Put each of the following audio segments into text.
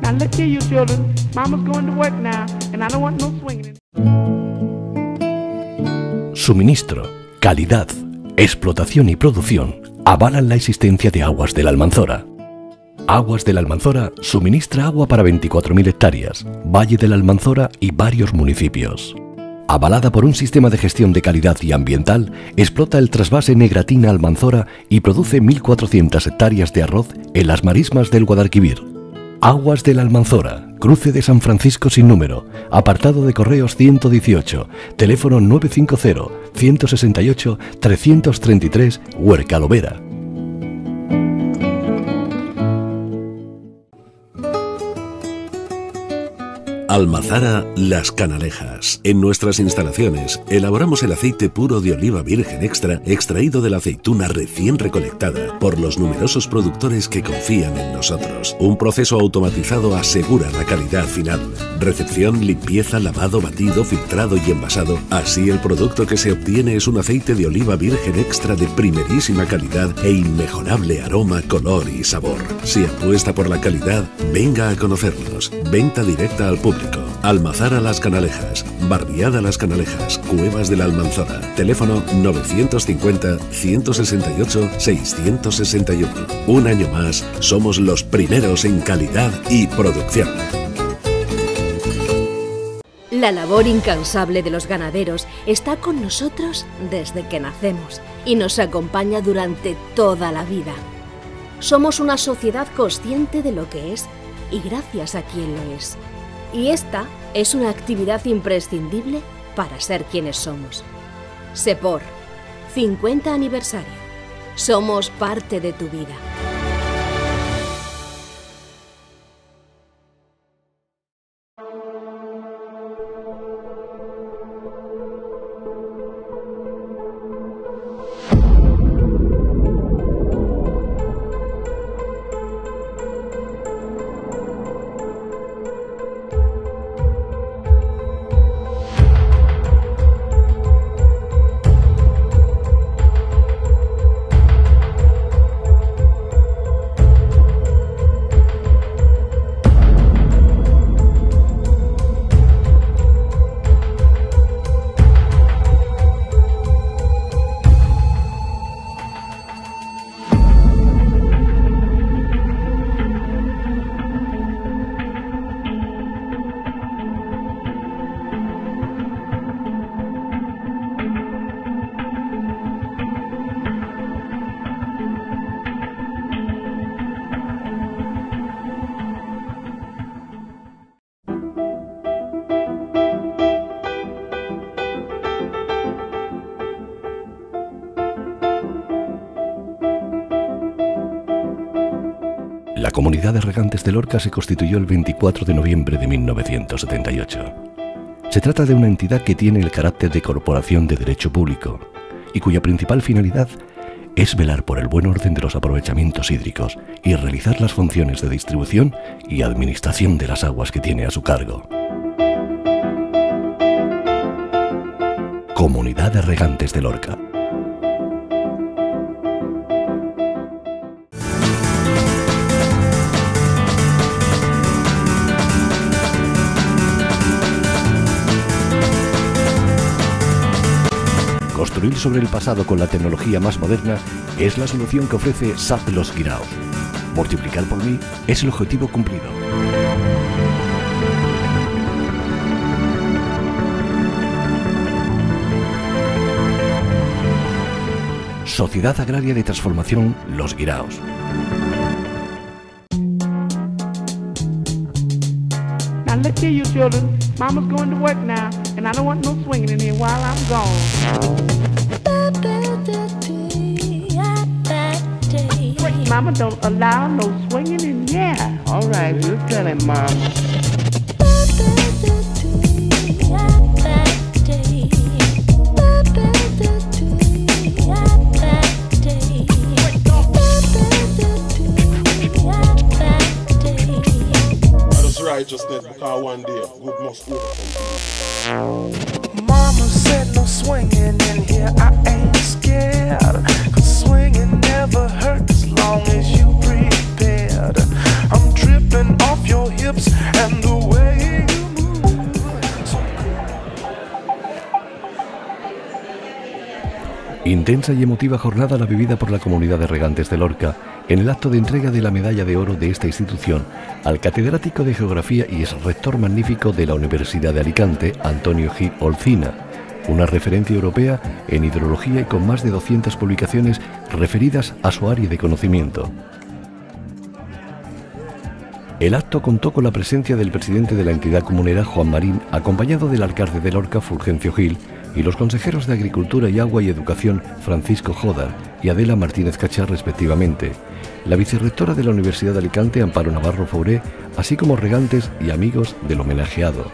Now look here, you children. Mama's going to work now, and I don't want no swinging. Suministro, calidad, explotación y producción avalan la existencia de Aguas de la Almanzora. Aguas de la Almanzora suministra agua para 24.000 hectáreas, Valle de la Almanzora y varios municipios. Avalada por un sistema de gestión de calidad y ambiental, explota el trasvase Negratina Almanzora y produce 1.400 hectáreas de arroz en las marismas del Guadalquivir. Aguas de la Almanzora, cruce de San Francisco sin número, apartado de correos 118, teléfono 950-168-333, Huerca Lovera. Almazara Las Canalejas. En nuestras instalaciones elaboramos el aceite puro de oliva virgen extra extraído de la aceituna recién recolectada por los numerosos productores que confían en nosotros. Un proceso automatizado asegura la calidad final. Recepción, limpieza, lavado, batido, filtrado y envasado. Así el producto que se obtiene es un aceite de oliva virgen extra de primerísima calidad e inmejorable aroma, color y sabor. Si apuesta por la calidad, venga a conocernos. Venta directa al público. Almazara Las Canalejas, Barriada Las Canalejas, Cuevas de la Almanzora. Teléfono 950-168-661. Un año más, somos los primeros en calidad y producción. La labor incansable de los ganaderos está con nosotros desde que nacemos y nos acompaña durante toda la vida. Somos una sociedad consciente de lo que es y gracias a quien lo es. Y esta es una actividad imprescindible para ser quienes somos. SEPOR, 50 aniversario. Somos parte de tu vida. La Comunidad de Regantes de Lorca se constituyó el 24 de noviembre de 1978. Se trata de una entidad que tiene el carácter de corporación de derecho público y cuya principal finalidad es velar por el buen orden de los aprovechamientos hídricos y realizar las funciones de distribución y administración de las aguas que tiene a su cargo. Comunidad de Regantes de Lorca. Construir sobre el pasado con la tecnología más moderna es la solución que ofrece SAP Los Guiraos. Multiplicar por 1000 es el objetivo cumplido. Sociedad Agraria de Transformación Los Guiraos. Now look here, you children. Mama's going to work now, and I don't want no swinging in here while I'm gone. Mama don't allow no swinging in here. All right, we'll tell him, Mom. Righteousness, because one day good must overcome. Mama said no swinging in here, I ain't scared, 'cause swinging never hurts as long as you prepared. I'm tripping off your hips Intensa y emotiva jornada la vivida por la comunidad de regantes de Lorca en el acto de entrega de la medalla de oro de esta institución al catedrático de Geografía y exrector magnífico de la Universidad de Alicante, Antonio Gil Olcina, una referencia europea en hidrología y con más de 200 publicaciones referidas a su área de conocimiento. El acto contó con la presencia del presidente de la entidad comunera, Juan Marín, acompañado del alcalde de Lorca, Fulgencio Gil, y los consejeros de Agricultura y Agua y Educación, Francisco Jodar y Adela Martínez Cachar, respectivamente, la vicerrectora de la Universidad de Alicante, Amparo Navarro Fauré, así como regantes y amigos del homenajeado.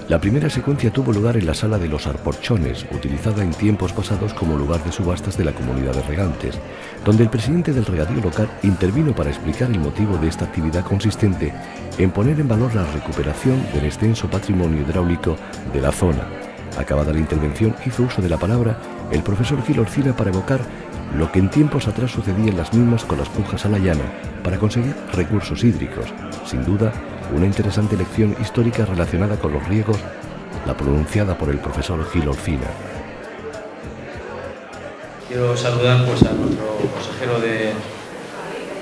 La primera secuencia tuvo lugar en la Sala de los Arporchones, utilizada en tiempos pasados como lugar de subastas de la comunidad de regantes, donde el presidente del regadío local intervino para explicar el motivo de esta actividad consistente en poner en valor la recuperación del extenso patrimonio hidráulico de la zona. Acabada la intervención, hizo uso de la palabra el profesor Gil Olcina para evocar lo que en tiempos atrás sucedía en las mismas con las pujas a la llana para conseguir recursos hídricos. Sin duda, una interesante lección histórica relacionada con los riegos, la pronunciada por el profesor Gil Olcina. Quiero saludar pues, a nuestro consejero de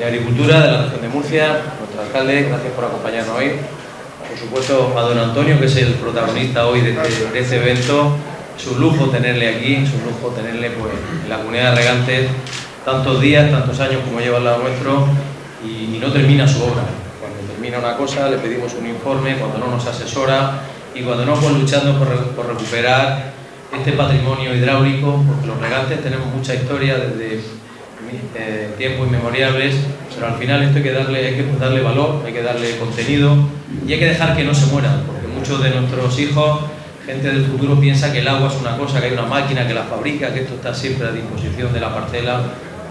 Agricultura de la región de Murcia, nuestro alcalde, gracias por acompañarnos hoy. Por supuesto a don Antonio, que es el protagonista hoy de este evento. Es un lujo tenerle aquí, es un lujo tenerle pues, en la comunidad de regantes tantos días, tantos años como lleva al lado nuestro y no termina su obra. Cuando termina una cosa le pedimos un informe, cuando no nos asesora y cuando no, pues luchando por recuperar este patrimonio hidráulico, porque los regantes tenemos mucha historia desde tiempos inmemoriales, pero al final esto hay que darle valor, hay que darle contenido y hay que dejar que no se mueran, porque muchos de nuestros hijos, gente del futuro, piensa que el agua es una cosa, que hay una máquina que la fabrica, que esto está siempre a disposición de la parcela,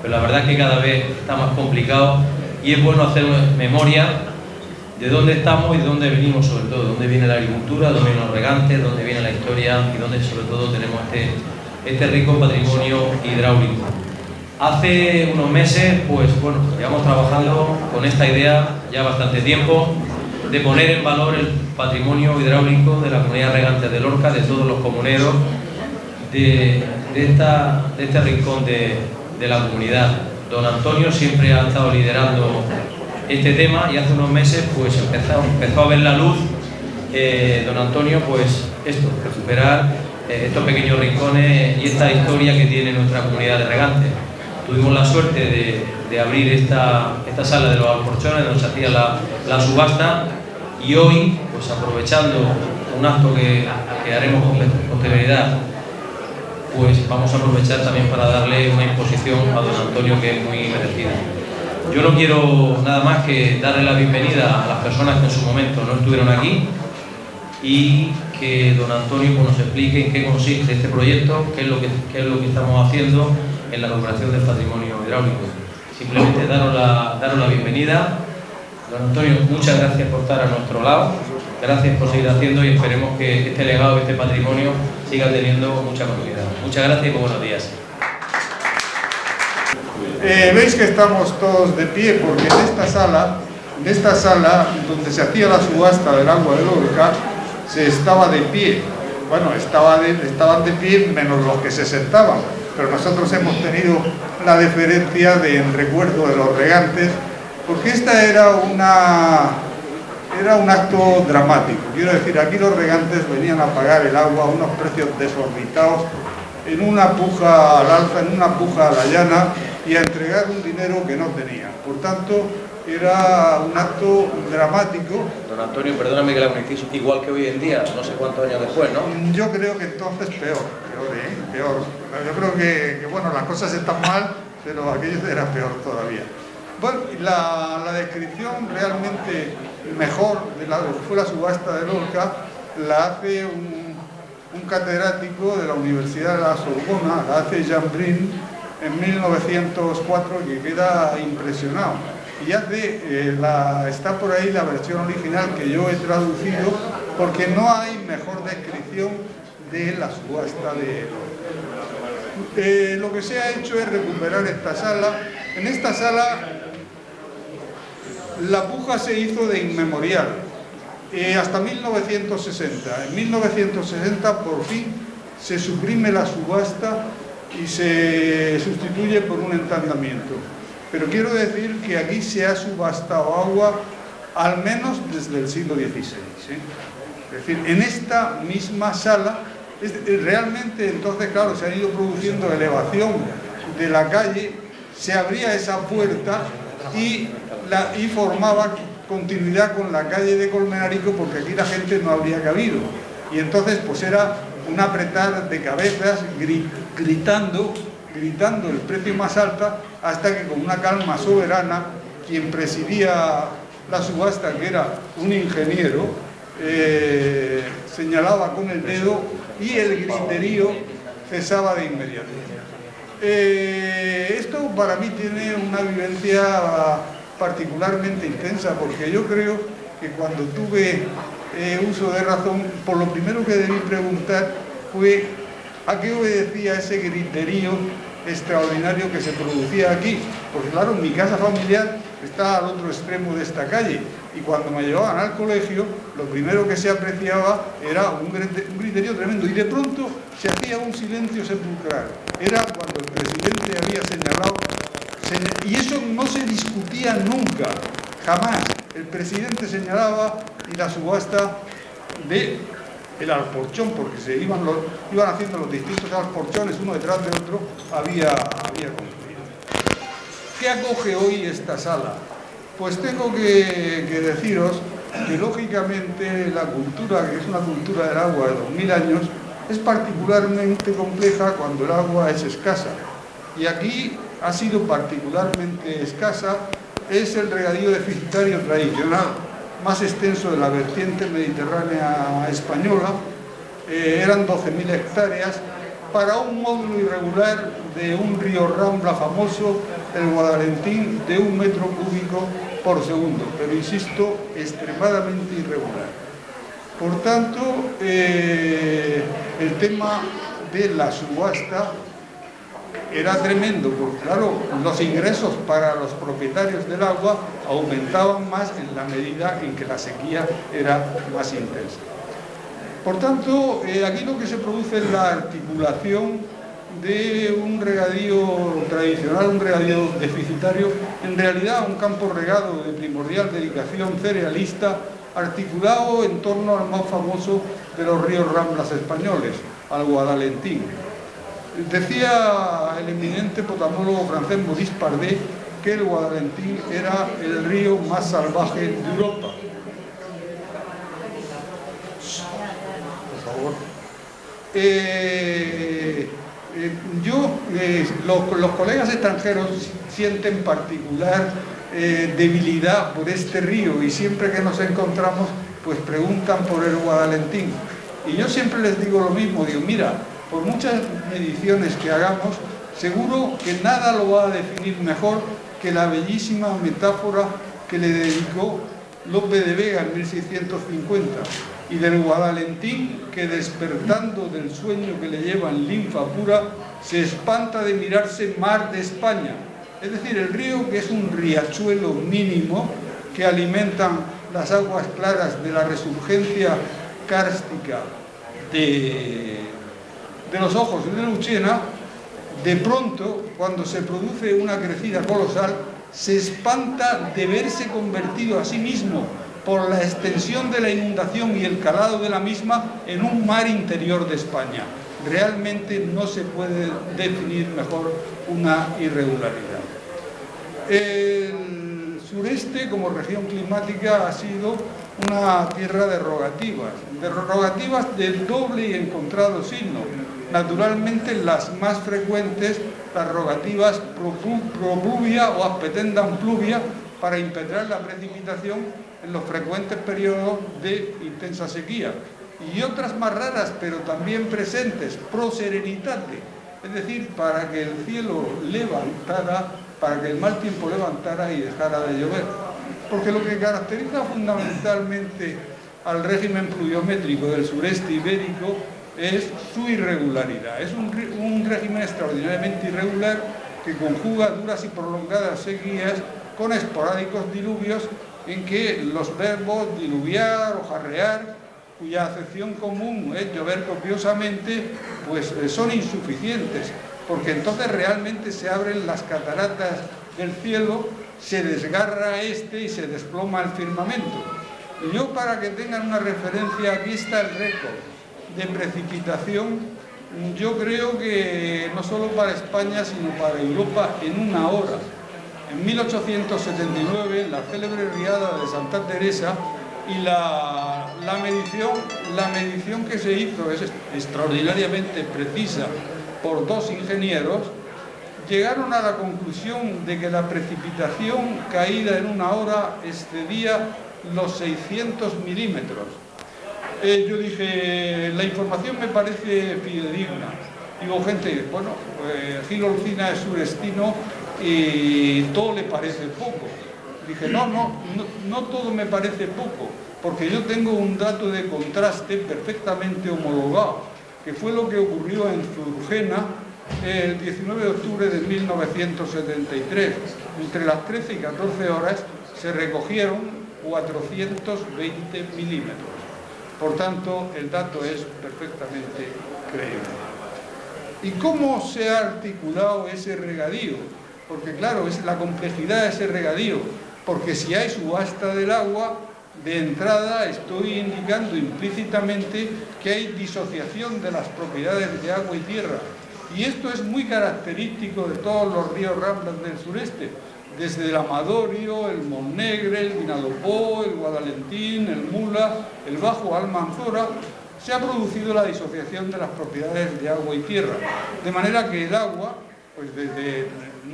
pero la verdad es que cada vez está más complicado y es bueno hacer memoria de dónde estamos y de dónde venimos, sobre todo, dónde viene la agricultura, dónde vienen los regantes, dónde viene la historia y dónde sobre todo tenemos este rico patrimonio hidráulico. Hace unos meses, pues bueno, llevamos trabajando con esta idea ya bastante tiempo de poner en valor el patrimonio hidráulico de la comunidad regante de Lorca, de todos los comuneros de este rincón de la comunidad. Don Antonio siempre ha estado liderando este tema y hace unos meses pues empezó a ver la luz don Antonio, pues recuperar estos pequeños rincones y esta historia que tiene nuestra comunidad de regantes. Tuvimos la suerte de abrir esta sala de los Alporchones donde se hacía la subasta y hoy, pues aprovechando un acto que haremos con posterioridad, pues vamos a aprovechar también para darle una imposición a don Antonio que es muy merecida. Yo no quiero nada más que darle la bienvenida a las personas que en su momento no estuvieron aquí y que don Antonio pues, nos explique en qué consiste este proyecto, qué es lo que estamos haciendo en la recuperación del patrimonio hidráulico. Simplemente daros la bienvenida. Don Antonio, muchas gracias por estar a nuestro lado, gracias por seguir haciendo y esperemos que este legado, este patrimonio siga teniendo mucha continuidad. Muchas gracias y muy buenos días. Veis que estamos todos de pie porque en esta sala donde se hacía la subasta del agua de Lorca se estaba de pie. Bueno, estaban de pie menos los que se sentaban, pero nosotros hemos tenido la deferencia de en recuerdo de los regantes, porque esta era un acto dramático. Quiero decir, aquí los regantes venían a pagar el agua a unos precios desorbitados, en una puja al alza, en una puja a la llana, y a entregar un dinero que no tenían. Por tanto, era un acto dramático. Don Antonio, perdóname que la conectéis igual que hoy en día, no sé cuántos años después, ¿no? Yo creo que entonces peor. Yo creo que bueno, las cosas están mal, pero aquello era peor todavía. Bueno, la descripción realmente mejor de lo que fue la subasta de Lorca la hace un catedrático de la Universidad de la Sorbona, la hace Jean Brin en 1904, que queda impresionado. Y está por ahí la versión original que yo he traducido, porque no hay mejor descripción de la subasta de Lorca. Lo que se ha hecho es recuperar esta sala. En esta sala la puja se hizo de inmemorial, hasta 1960. En 1960 por fin se suprime la subasta y se sustituye por un entandamiento. Pero quiero decir que aquí se ha subastado agua al menos desde el siglo XVI. Es decir, en esta misma sala, realmente entonces, claro, se ha ido produciendo elevación de la calle, se abría esa puerta y formaba continuidad con la calle de Colmenarico, porque aquí la gente no habría cabido. Y entonces pues era un apretar de cabezas, gritando el precio más alta, hasta que con una calma soberana, quien presidía la subasta, que era un ingeniero, señalaba con el dedo y el griterío cesaba de inmediato. Esto para mí tiene una vivencia particularmente intensa, porque yo creo que cuando tuve uso de razón, por lo primero que debí preguntar fue a qué obedecía ese griterío extraordinario que se producía aquí. Porque claro, mi casa familiar está al otro extremo de esta calle, y cuando me llevaban al colegio, lo primero que se apreciaba era un griterío tremendo, y de pronto se hacía un silencio sepulcral. Era cuando el presidente había señalado, y eso no se discutía nunca, jamás. El presidente señalaba y la subasta de el alporchón, porque se iban haciendo los distintos alporchones uno detrás de otro, había concluido. ¿Qué acoge hoy esta sala? Pues tengo que deciros que lógicamente la cultura, que es una cultura del agua de 2000 años, es particularmente compleja cuando el agua es escasa. Y aquí ha sido particularmente escasa. Es el regadío deficitario tradicional más extenso de la vertiente mediterránea española. Eran 12.000 hectáreas para un módulo irregular de un río Rambla famoso, el Guadalentín, de 1 metro cúbico por segundo, pero insisto, extremadamente irregular. Por tanto, el tema de la subasta era tremendo, porque claro, los ingresos para los propietarios del agua aumentaban más en la medida en que la sequía era más intensa. Por tanto, aquí lo que se produce es la articulación de un regadío tradicional, un regadío deficitario, en realidad un campo regado de primordial dedicación cerealista, articulado en torno al más famoso de los ríos Ramblas españoles, al Guadalentín. Decía el eminente potamólogo francés Maurice Pardet que el Guadalentín era el río más salvaje de Europa. Por favor. Los colegas extranjeros sienten particular debilidad por este río, y siempre que nos encontramos pues preguntan por el Guadalentín, y yo siempre les digo lo mismo, digo, mira, por muchas mediciones que hagamos, seguro que nada lo va a definir mejor que la bellísima metáfora que le dedicó Lope de Vega en 1650, y del Guadalentín que, despertando del sueño que le lleva en linfa pura, se espanta de mirarse mar de España. Es decir, el río, que es un riachuelo mínimo que alimentan las aguas claras de la resurgencia kárstica de los Ojos de Luchena, de pronto, cuando se produce una crecida colosal, se espanta de verse convertido a sí mismo, por la extensión de la inundación y el calado de la misma, en un mar interior de España. Realmente no se puede definir mejor una irregularidad. El sureste, como región climática, ha sido una tierra de rogativas del doble y encontrado signo. Naturalmente, las más frecuentes las rogativas pro pluvia o ad petendam pluvia para impetrar la precipitación en los frecuentes periodos de intensa sequía. Y otras más raras, pero también presentes, pro serenitate, es decir, para que el cielo levantara, para que el mal tiempo levantara y dejara de llover. Porque lo que caracteriza fundamentalmente al régimen pluviométrico del sureste ibérico es su irregularidad. Es un régimen extraordinariamente irregular que conjuga duras y prolongadas sequías con esporádicos diluvios en que los verbos diluviar o jarrear, cuya acepción común es llover copiosamente, pues son insuficientes, porque entonces realmente se abren las cataratas del cielo, se desgarra este y se desploma el firmamento. Yo, para que tengan una referencia, aquí está el récord de precipitación, yo creo que no solo para España, sino para Europa, en una hora. En 1879, en la célebre riada de Santa Teresa, y la medición que se hizo es extraordinariamente precisa por dos ingenieros, llegaron a la conclusión de que la precipitación caída en una hora excedía los 600 milímetros. Yo dije, la información me parece fidedigna. Digo, gente, bueno, Gil Olcina es surestino y todo le parece poco. Dije, no todo me parece poco, porque yo tengo un dato de contraste perfectamente homologado, que fue lo que ocurrió en Zurgena el 19 de octubre de 1973. Entre las 13 y 14 horas se recogieron 420 milímetros. Por tanto, el dato es perfectamente creíble. ¿Y cómo se ha articulado ese regadío? Porque claro, es la complejidad de ese regadío, porque si hay subasta del agua, de entrada estoy indicando implícitamente que hay disociación de las propiedades de agua y tierra. Y esto es muy característico de todos los ríos ramblas del sureste, desde el Amadorio, el Montnegre, el Vinalopó, el Guadalentín, el Mula, el Bajo Almanzora. Se ha producido la disociación de las propiedades de agua y tierra, de manera que el agua, pues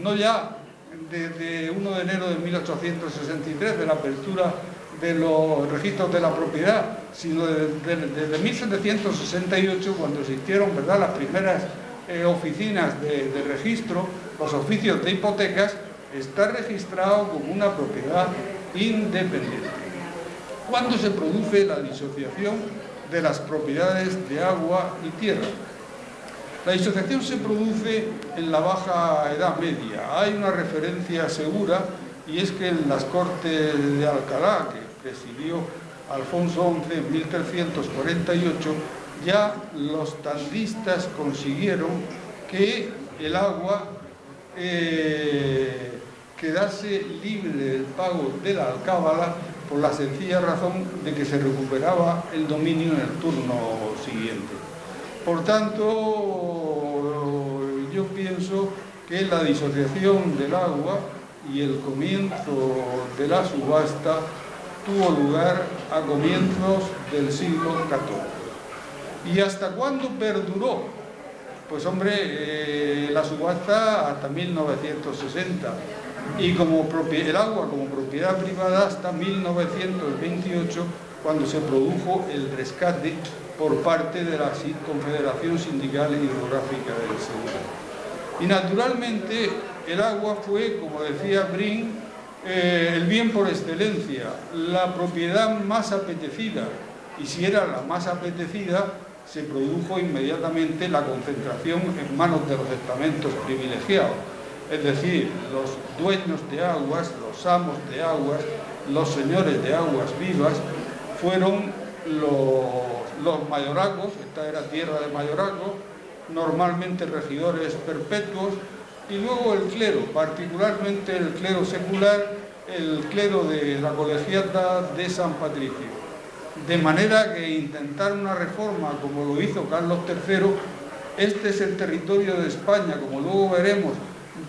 no ya desde 1 de enero de 1863, de la apertura de los registros de la propiedad, sino desde 1768, cuando existieron, ¿verdad?, las primeras oficinas de registro, los oficios de hipotecas, está registrado como una propiedad independiente. ¿Cuándo se produce la disociación de las propiedades de agua y tierra? La disociación se produce en la Baja Edad Media. Hay una referencia segura, y es que en las Cortes de Alcalá, que presidió Alfonso XI en 1348, ya los tandistas consiguieron que el agua quedase libre del pago de la alcábala, por la sencilla razón de que se recuperaba el dominio en el turno siguiente. Por tanto, yo pienso que la disociación del agua y el comienzo de la subasta tuvo lugar a comienzos del siglo XIV. ¿Y hasta cuándo perduró? Pues hombre, la subasta hasta 1960, y el agua como propiedad privada hasta 1928, cuando se produjo el rescate por parte de la Confederación Sindical e Hidrográfica del Segura. Y naturalmente el agua fue, como decía Brin, el bien por excelencia, la propiedad más apetecida, y si era la más apetecida, se produjo inmediatamente la concentración en manos de los estamentos privilegiados, es decir, los dueños de aguas, los amos de aguas, los señores de aguas vivas, fueron los mayorazgos. Esta era tierra de mayorazgos, normalmente regidores perpetuos, y luego el clero, particularmente el clero secular, el clero de la colegiata de San Patricio. De manera que intentar una reforma como lo hizo Carlos III, este es el territorio de España, como luego veremos,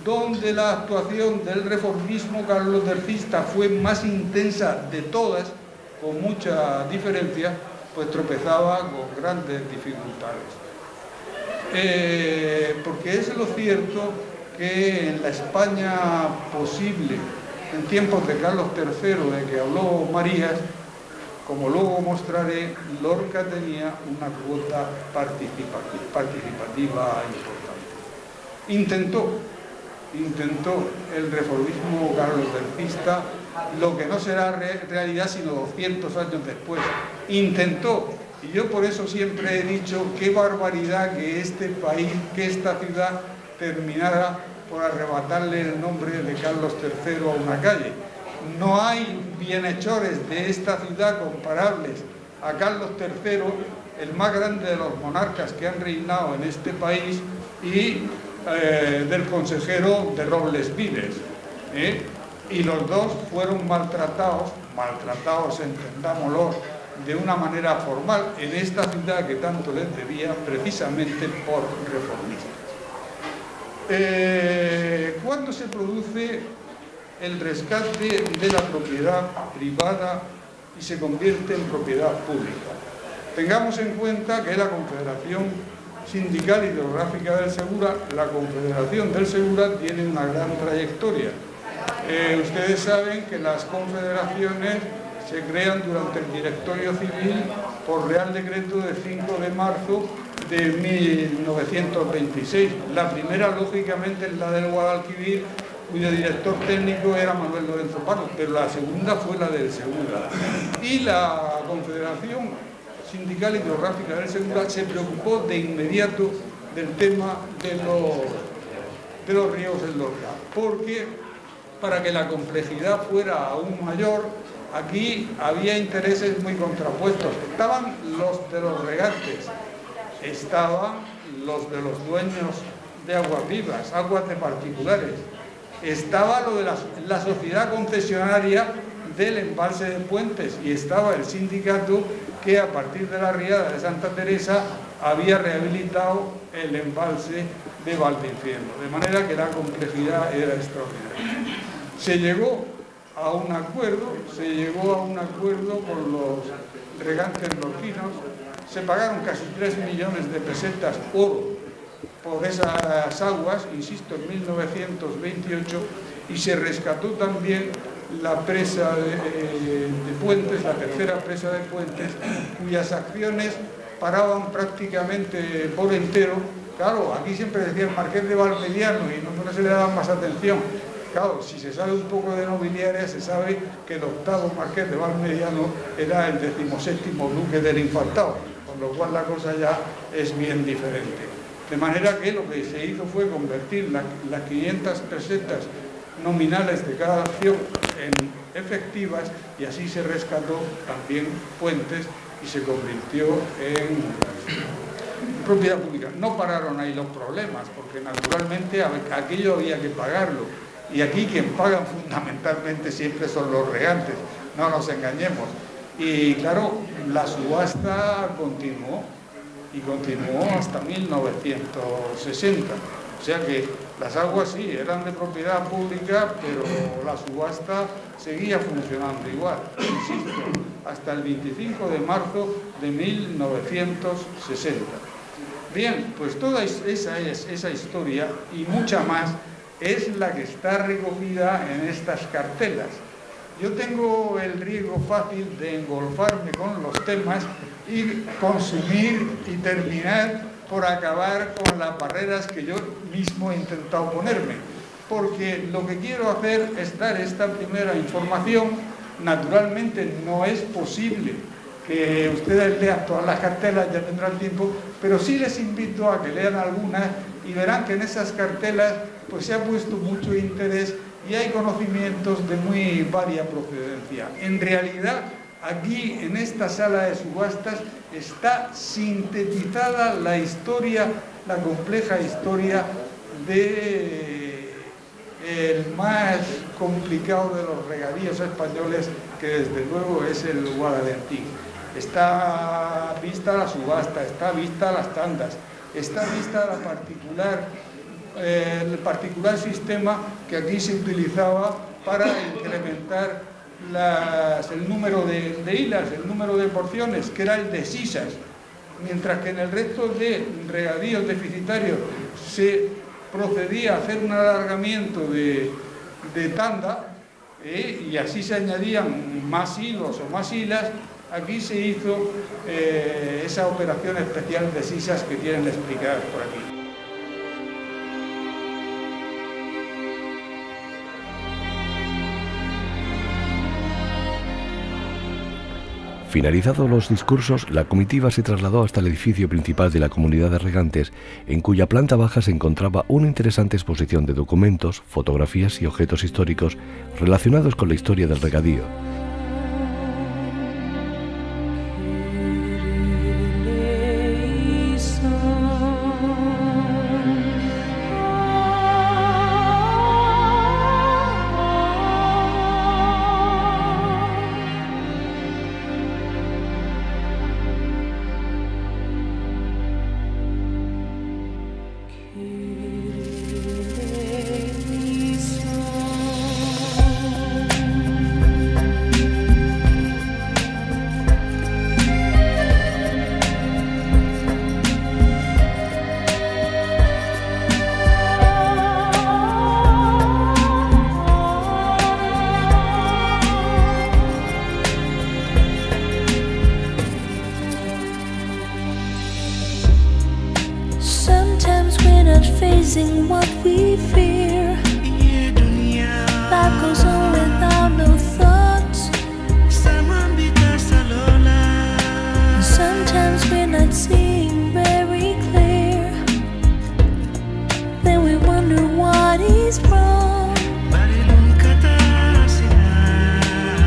donde la actuación del reformismo carlotercista fue más intensa de todas, con mucha diferencia, pues tropezaba con grandes dificultades. Porque es lo cierto que en la España posible, en tiempos de Carlos III, de que habló Marías, como luego mostraré, Lorca tenía una cuota participativa importante. Intentó el reformismo carlosbertista, lo que no será realidad sino 200 años después. Intentó, y yo por eso siempre he dicho qué barbaridad que este país, que esta ciudad terminara por arrebatarle el nombre de Carlos III a una calle. No hay bienhechores de esta ciudad comparables a Carlos III, el más grande de los monarcas que han reinado en este país, y del consejero de Robles Vives. Y los dos fueron maltratados, entendámoslo, de una manera formal en esta ciudad que tanto les debía, precisamente por reformistas. ¿Cuándo se produce el rescate de la propiedad privada y se convierte en propiedad pública? Tengamos en cuenta que la Confederación Sindical Hidrográfica del Segura, la Confederación del Segura, tiene una gran trayectoria. Ustedes saben que las confederaciones se crean durante el Directorio Civil por Real Decreto de 5 de marzo de 1926. La primera, lógicamente, es la del Guadalquivir, cuyo director técnico era Manuel Lorenzo Pardo, pero la segunda fue la del Segura. Y la Confederación Sindical Hidrográfica del Segura se preocupó de inmediato del tema de los ríos del Lorca, porque para que la complejidad fuera aún mayor, aquí había intereses muy contrapuestos. Estaban los de los regantes, estaban los de los dueños de aguas vivas, aguas de particulares, estaba lo de la sociedad concesionaria del embalse de Puentes, y estaba el sindicato que a partir de la riada de Santa Teresa había rehabilitado el embalse de Valdinciendo, de manera que la complejidad era extraordinaria. Se llegó a un acuerdo con los regantes lorquinos, se pagaron casi 3 millones de pesetas oro por esas aguas, insisto, en 1928, y se rescató también la presa de Puentes, la tercera presa de Puentes, cuyas acciones paraban prácticamente por entero. Claro, aquí siempre decía el Marqués de Valmediano y no se le daba más atención. Claro, si se sabe un poco de nobiliaria, se sabe que el octavo Marqués de Valmediano era el 17º duque del Infantado, con lo cual la cosa ya es bien diferente. De manera que lo que se hizo fue convertir las 500 pesetas nominales de cada acción en efectivas, y así se rescató también Puentes y se convirtió en propiedad pública. No pararon ahí los problemas, porque naturalmente aquello había que pagarlo, y aquí quien pagan fundamentalmente siempre son los regantes, no nos engañemos. Y claro, la subasta continuó, y continuó hasta 1960. O sea que las aguas sí eran de propiedad pública, pero la subasta seguía funcionando igual, insisto, hasta el 25 de marzo de 1960. Bien, pues toda esa historia y mucha más es la que está recogida en estas cartelas. Yo tengo el riesgo fácil de engolfarme con los temas y consumir y terminar por acabar con las barreras que yo mismo he intentado ponerme, porque lo que quiero hacer es dar esta primera información. Naturalmente no es posible que ustedes lean todas las cartelas, ya tendrán tiempo, pero sí les invito a que lean algunas y verán que en esas cartelas pues se ha puesto mucho interés y hay conocimientos de muy varia procedencia. En realidad, aquí en esta sala de subastas está sintetizada la historia, la compleja historia de el más complicado de los regadíos españoles, que desde luego es el Guadalentín. Está vista la subasta, está vista las tandas, está vista el particular sistema que aquí se utilizaba para incrementar el número de hilas, el número de porciones, que era el de sisas, mientras que en el resto de regadíos deficitarios se procedía a hacer un alargamiento de tanda, y así se añadían más hilos o más hilas, aquí se hizo esa operación especial de sisas que tienen explicadas por aquí. Finalizados los discursos, la comitiva se trasladó hasta el edificio principal de la comunidad de regantes, en cuya planta baja se encontraba una interesante exposición de documentos, fotografías y objetos históricos relacionados con la historia del regadío. Facing what we fear, life goes on without no thoughts. And sometimes we're not seeing very clear. Then we wonder what is wrong.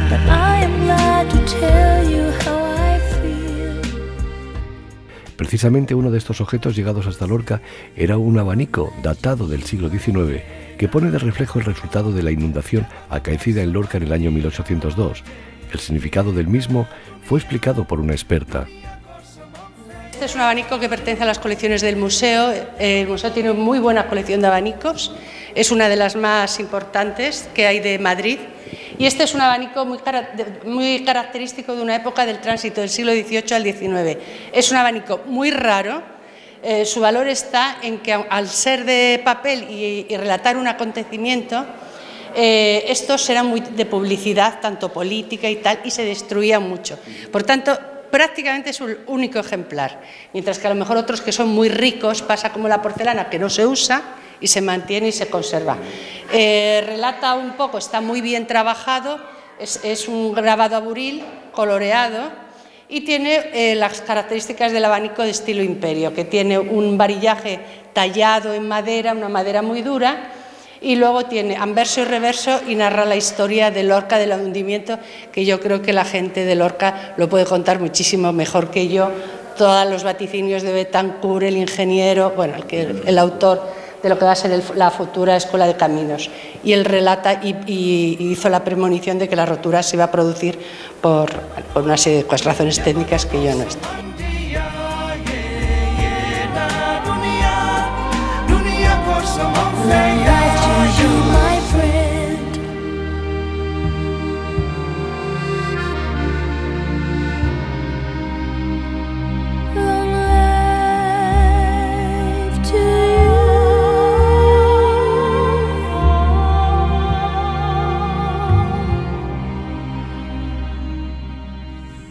But I am glad to tell you how I feel. Precisamente uno de estos objetos llegados hasta Lorca era un abanico datado del siglo XIX que pone de reflejo el resultado de la inundación acaecida en Lorca en el año 1802. El significado del mismo fue explicado por una experta. Este es un abanico que pertenece a las colecciones del museo. El museo tiene muy buena colección de abanicos, es una de las más importantes que hay de Madrid. Y este es un abanico muy característico de una época del tránsito del siglo XVIII al XIX. Es un abanico muy raro, su valor está en que al ser de papel y relatar un acontecimiento, estos eran muy de publicidad, tanto política y tal, y se destruían mucho. Por tanto, prácticamente es un único ejemplar, mientras que a lo mejor otros que son muy ricos, pasa como la porcelana, que no se usa y se mantiene y se conserva. Relata un poco, está muy bien trabajado, es un grabado a buril, coloreado, y tiene las características del abanico de estilo imperio, que tiene un varillaje tallado en madera, una madera muy dura, y luego tiene anverso y reverso y narra la historia de Lorca, del hundimiento, que yo creo que la gente de Lorca lo puede contar muchísimo mejor que yo, todos los vaticinios de Betancourt, el ingeniero, bueno, el autor de lo que va a ser la futura Escuela de Caminos. Y él relata y hizo la premonición de que la rotura se iba a producir por una serie de razones técnicas que yo no estoy.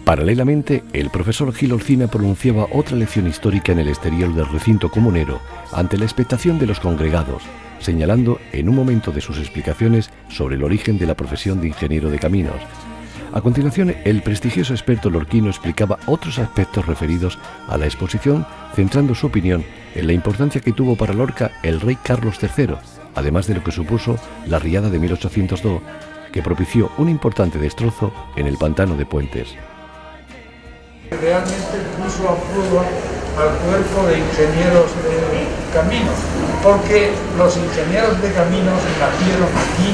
Paralelamente, el profesor Gil Olcina pronunciaba otra lección histórica en el exterior del recinto comunero ante la expectación de los congregados, señalando en un momento de sus explicaciones sobre el origen de la profesión de ingeniero de caminos. A continuación, el prestigioso experto lorquino explicaba otros aspectos referidos a la exposición, centrando su opinión en la importancia que tuvo para Lorca el rey Carlos III, además de lo que supuso la riada de 1802, que propició un importante destrozo en el pantano de Puentes. Realmente puso a prueba al cuerpo de ingenieros de caminos, porque los ingenieros de caminos nacieron aquí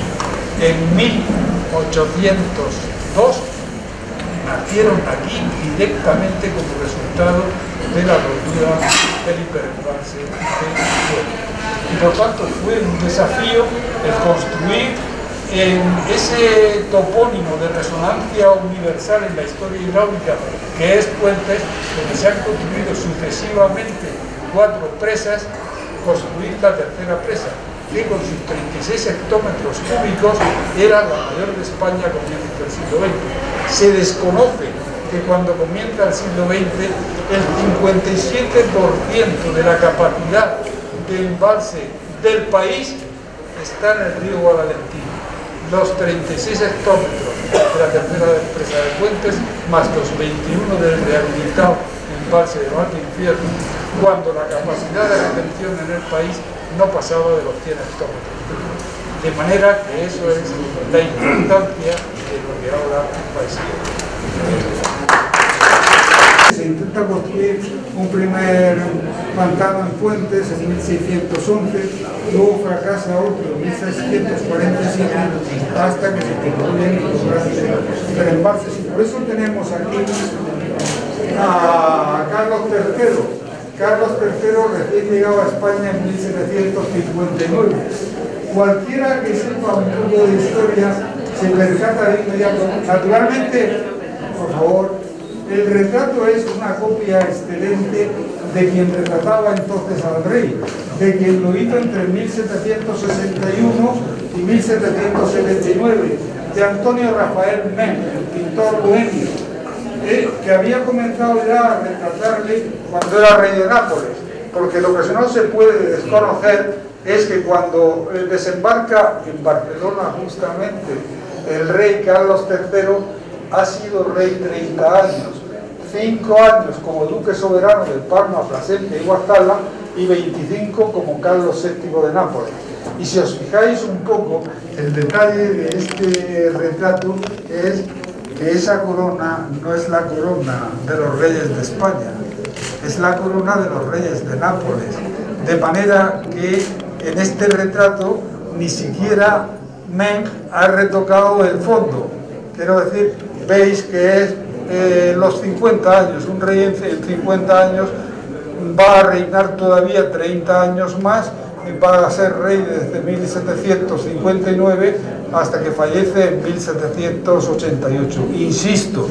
en 1802, nacieron aquí directamente como resultado de la rotura del hiperembalse del suelo. Y por tanto fue un desafío el construir en ese topónimo de resonancia universal en la historia hidráulica que es Puentes, donde se han construido sucesivamente 4 presas, construir la tercera presa, que con sus 36 hectómetros cúbicos era la mayor de España a comienzos del siglo XX. Se desconoce que cuando comienza el siglo XX el 57% de la capacidad de embalse del país está en el río Guadalentino. Los 36 hectómetros de la tercera presa de Puentes más los 21 del rehabilitado embalse de Val de Infierno, cuando la capacidad de retención en el país no pasaba de los 100 hectómetros. De manera que eso es la importancia de lo que ahora va a ser. Se intenta construir un primer pantano en Puentes en 1611, luego fracasa otro en 1647, hasta que se concluyen los grandes embalses. Y por eso tenemos aquí a Carlos III. Carlos III recién llegaba a España en 1759. Cualquiera que sepa un poco de historia se percata de inmediato. Naturalmente, por favor, el retrato es una copia excelente de quien retrataba entonces al rey, de quien lo hizo entre 1761 y 1779, de Antonio Rafael Mengs, el pintor bohemio, que había comenzado ya a retratarle cuando era rey de Nápoles, porque lo que no se puede desconocer es que cuando desembarca en Barcelona justamente el rey Carlos III, ha sido rey 30 años, 5 años como duque soberano del Parma, Plasencia y Guastalla, y 25 como Carlos VII de Nápoles. Y si os fijáis un poco, el detalle de este retrato es que esa corona no es la corona de los reyes de España, es la corona de los reyes de Nápoles. De manera que en este retrato ni siquiera Mengs ha retocado el fondo. Quiero decir, veis que es los 50 años, un rey en 50 años va a reinar todavía 30 años más, y va a ser rey desde 1759 hasta que fallece en 1788. Insisto,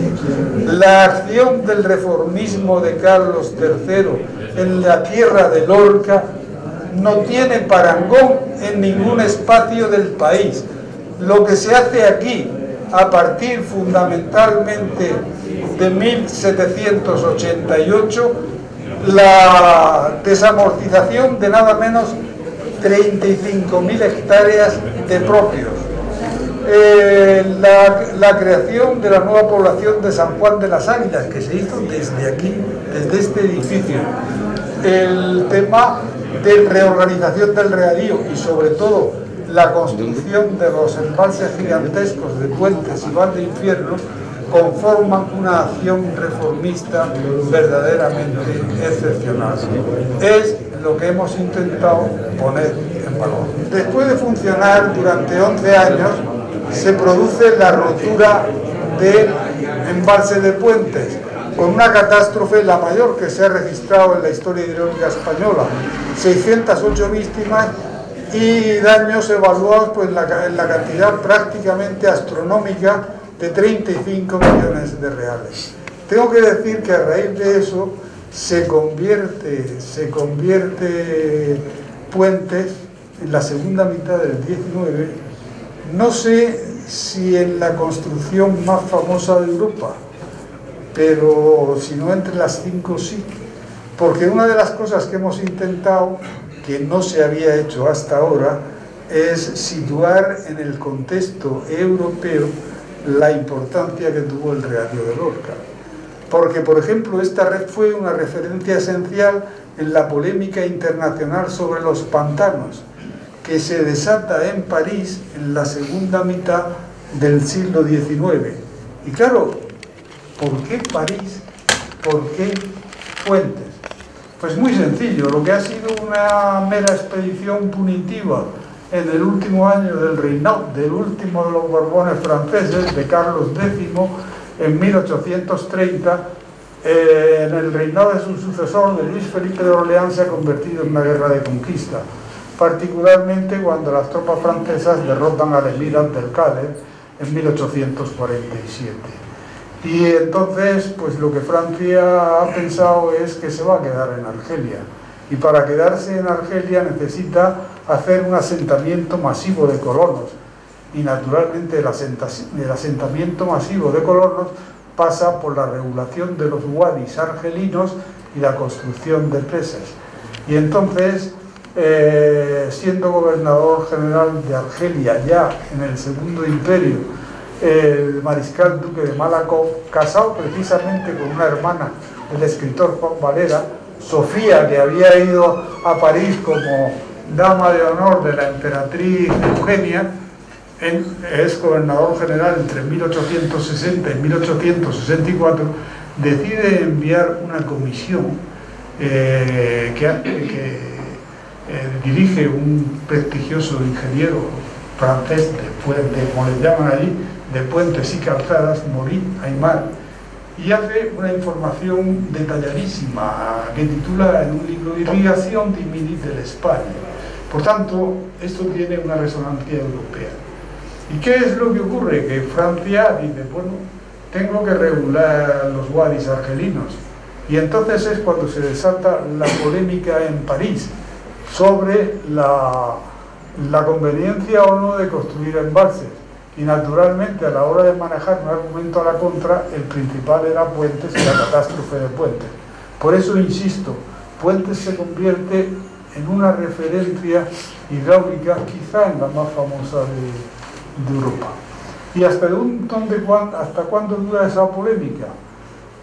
la acción del reformismo de Carlos III en la tierra de Lorca no tiene parangón en ningún espacio del país. Lo que se hace aquí, a partir fundamentalmente de 1788, la desamortización de nada menos 35.000 hectáreas de propios, la creación de la nueva población de San Juan de las Águilas, que se hizo desde aquí, desde este edificio, el tema de reorganización del regadío y sobre todo la construcción de los embalses gigantescos de Puentes y Val de Infierno, conforman una acción reformista verdaderamente excepcional. Es lo que hemos intentado poner en valor. Después de funcionar durante 11 años, se produce la rotura del embalse de Puentes, con una catástrofe la mayor que se ha registrado en la historia hidráulica española, 608 víctimas y daños evaluados pues, en la cantidad prácticamente astronómica de 35 millones de reales. Tengo que decir que a raíz de eso se convierte Puentes en la segunda mitad del 19, no sé si en la construcción más famosa de Europa, pero si no entre las 5 sí, porque una de las cosas que hemos intentado, que no se había hecho hasta ahora, es situar en el contexto europeo la importancia que tuvo el regadío de Lorca. Porque, por ejemplo, esta red fue una referencia esencial en la polémica internacional sobre los pantanos, que se desata en París en la segunda mitad del siglo XIX. Y claro, ¿por qué París? ¿Por qué Puentes? Pues muy sencillo, lo que ha sido una mera expedición punitiva en el último año del reinado del último de los Borbones franceses, de Carlos X, en 1830, en el reinado de su sucesor, de Luis Felipe de Orleans, se ha convertido en una guerra de conquista, particularmente cuando las tropas francesas derrotan al emir Abdelkader en 1847. Y entonces, pues lo que Francia ha pensado es que se va a quedar en Argelia. y para quedarse en Argelia necesita hacer un asentamiento masivo de colonos, y naturalmente el asentamiento masivo de colonos pasa por la regulación de los wadis argelinos y la construcción de presas. Y entonces, siendo gobernador general de Argelia ya en el Segundo Imperio, el mariscal duque de Malakoff, casado precisamente con una hermana del escritor Juan Valera, Sofía, que había ido a París como dama de honor de la emperatriz Eugenia, es gobernador general entre 1860 y 1864, decide enviar una comisión que dirige un prestigioso ingeniero francés de puente, como le llaman allí, de puentes y calzadas, Maurice Aymar, y hace una información detalladísima que titula en un libro Irrigación diminuita de España. Por tanto, esto tiene una resonancia europea. ¿Y qué es lo que ocurre? Que Francia dice, bueno, tengo que regular los wadis argelinos. Y entonces es cuando se desata la polémica en París sobre la conveniencia o no de construir embalses. Y naturalmente, a la hora de manejar un argumento a la contra, el principal era Puentes y la catástrofe de Puentes. Por eso insisto, Puentes se convierte en una referencia hidráulica, quizá en la más famosa de Europa. ¿Y hasta cuándo dura esa polémica?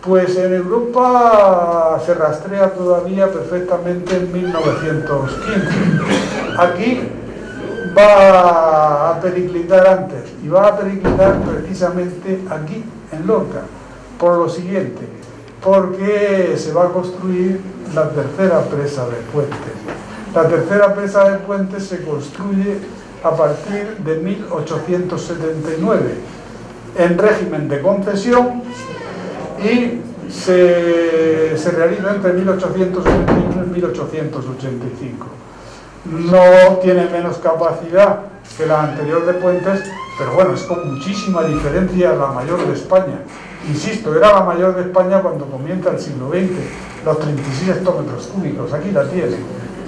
Pues en Europa se rastrea todavía perfectamente en 1915. Aquí va a periclitar antes, y va a periclitar precisamente aquí, en Lorca, por lo siguiente, porque se va a construir la tercera presa de Puentes. La tercera presa de Puentes se construye a partir de 1879, en régimen de concesión, y se realiza entre 1881 y 1885. No tiene menos capacidad que la anterior de Puentes, pero bueno, es con muchísima diferencia la mayor de España. Insisto, era la mayor de España cuando comienza el siglo XX, los 36 hectómetros cúbicos, aquí la tiene,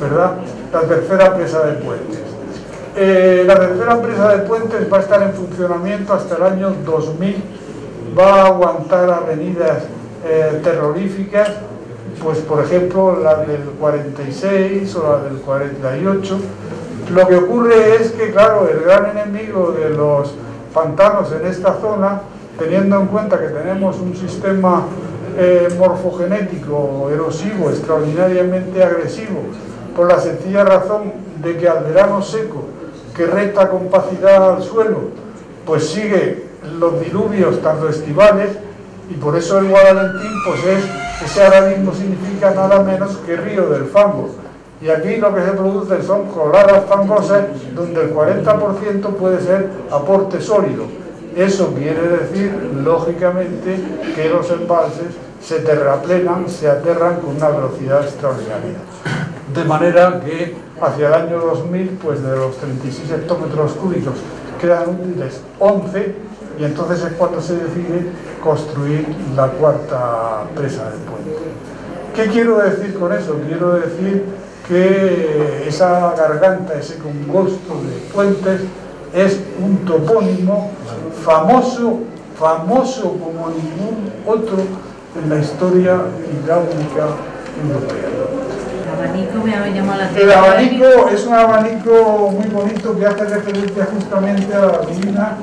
¿verdad? La tercera presa de Puentes. La tercera presa de Puentes va a estar en funcionamiento hasta el año 2000, va a aguantar avenidas terroríficas, pues por ejemplo la del 46 o la del 48. Lo que ocurre es que, claro, el gran enemigo de los pantanos en esta zona, teniendo en cuenta que tenemos un sistema morfogenético erosivo extraordinariamente agresivo, por la sencilla razón de que al verano seco, que reta con opacidad al suelo, pues sigue los diluvios tanto estivales, y por eso el Guadalentín pues ese ahora mismo significa nada menos que río del fango. Y aquí lo que se produce son coladas fangosas donde el 40% puede ser aporte sólido. Eso quiere decir, lógicamente, que los embalses se terraplenan, se aterran con una velocidad extraordinaria. De manera que hacia el año 2000, pues de los 36 hectómetros cúbicos quedan útiles 11, y entonces es cuando se decide construir la cuarta presa de Puente. ¿Qué quiero decir con eso? Quiero decir que esa garganta, ese congosto de Puentes, es un topónimo famoso como ningún otro en la historia hidráulica europea. El abanico me ha llamado la atención. El abanico es un abanico muy bonito que hace referencia justamente a la ruina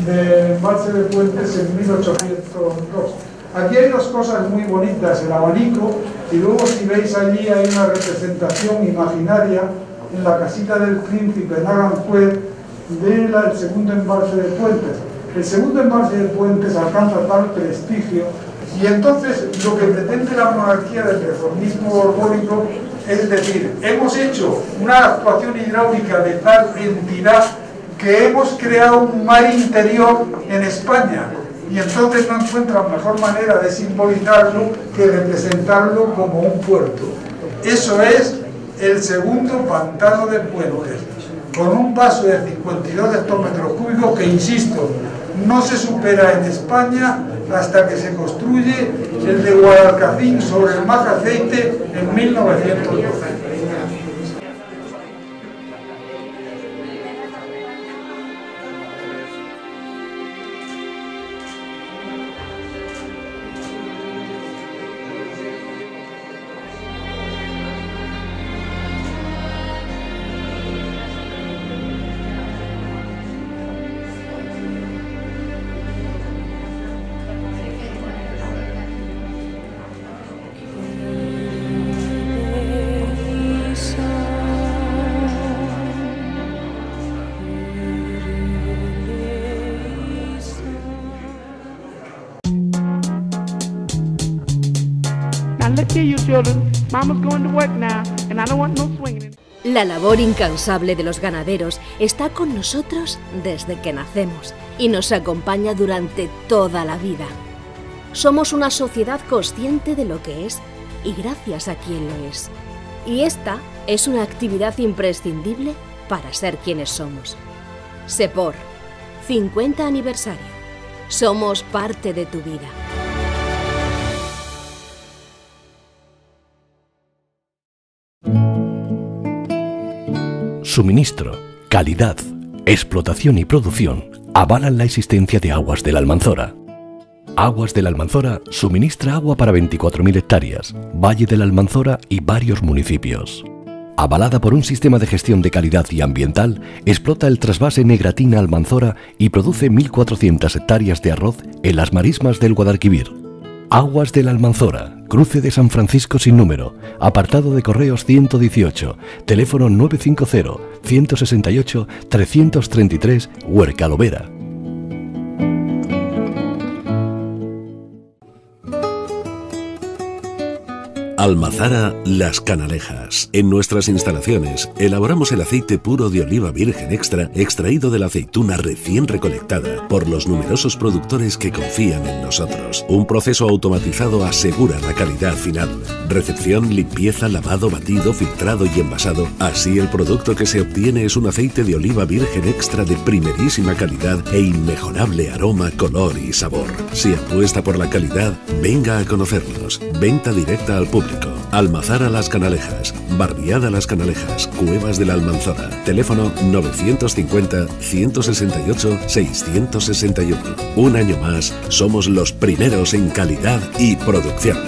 del embalse de Puentes en 1802. Aquí hay dos cosas muy bonitas, el abanico, y luego si veis allí hay una representación imaginaria en la casita del príncipe en Aranjuez del segundo embalse de Puentes. El segundo embalse de Puentes alcanza tal prestigio, y entonces lo que pretende la monarquía del reformismo borbónico es decir, hemos hecho una actuación hidráulica de tal entidad que hemos creado un mar interior en España, y entonces no encuentran mejor manera de simbolizarlo que representarlo como un puerto. Eso es el segundo pantano de Puentes, con un vaso de 52 hectómetros cúbicos que, insisto, no se supera en España hasta que se construye el de Guadalcacín sobre el Majaceite en 1912. La labor incansable de los ganaderos está con nosotros desde que nacemos y nos acompaña durante toda la vida. Somos una sociedad consciente de lo que es y gracias a quien lo es. Y esta es una actividad imprescindible para ser quienes somos. SEPOR, 50 aniversario. Somos parte de tu vida. Suministro, calidad, explotación y producción avalan la existencia de Aguas de la Almanzora. Aguas de la Almanzora suministra agua para 24.000 hectáreas, Valle de la Almanzora y varios municipios. Avalada por un sistema de gestión de calidad y ambiental, explota el trasvase Negratina-Almanzora y produce 1.400 hectáreas de arroz en las marismas del Guadalquivir. Aguas de la Almanzora, cruce de San Francisco sin número, apartado de correos 118, teléfono 950-168-333, Huerca Lovera. Almazara Las Canalejas. En nuestras instalaciones elaboramos el aceite puro de oliva virgen extra extraído de la aceituna recién recolectada por los numerosos productores que confían en nosotros. Un proceso automatizado asegura la calidad final. Recepción, limpieza, lavado, batido, filtrado y envasado. Así el producto que se obtiene es un aceite de oliva virgen extra de primerísima calidad e inmejorable aroma, color y sabor. Si apuesta por la calidad, venga a conocernos. Venta directa al público. Almazara Las Canalejas, Barriada Las Canalejas, Cuevas de la Almanzora. Teléfono 950-168-661. Un año más, somos los primeros en calidad y producción.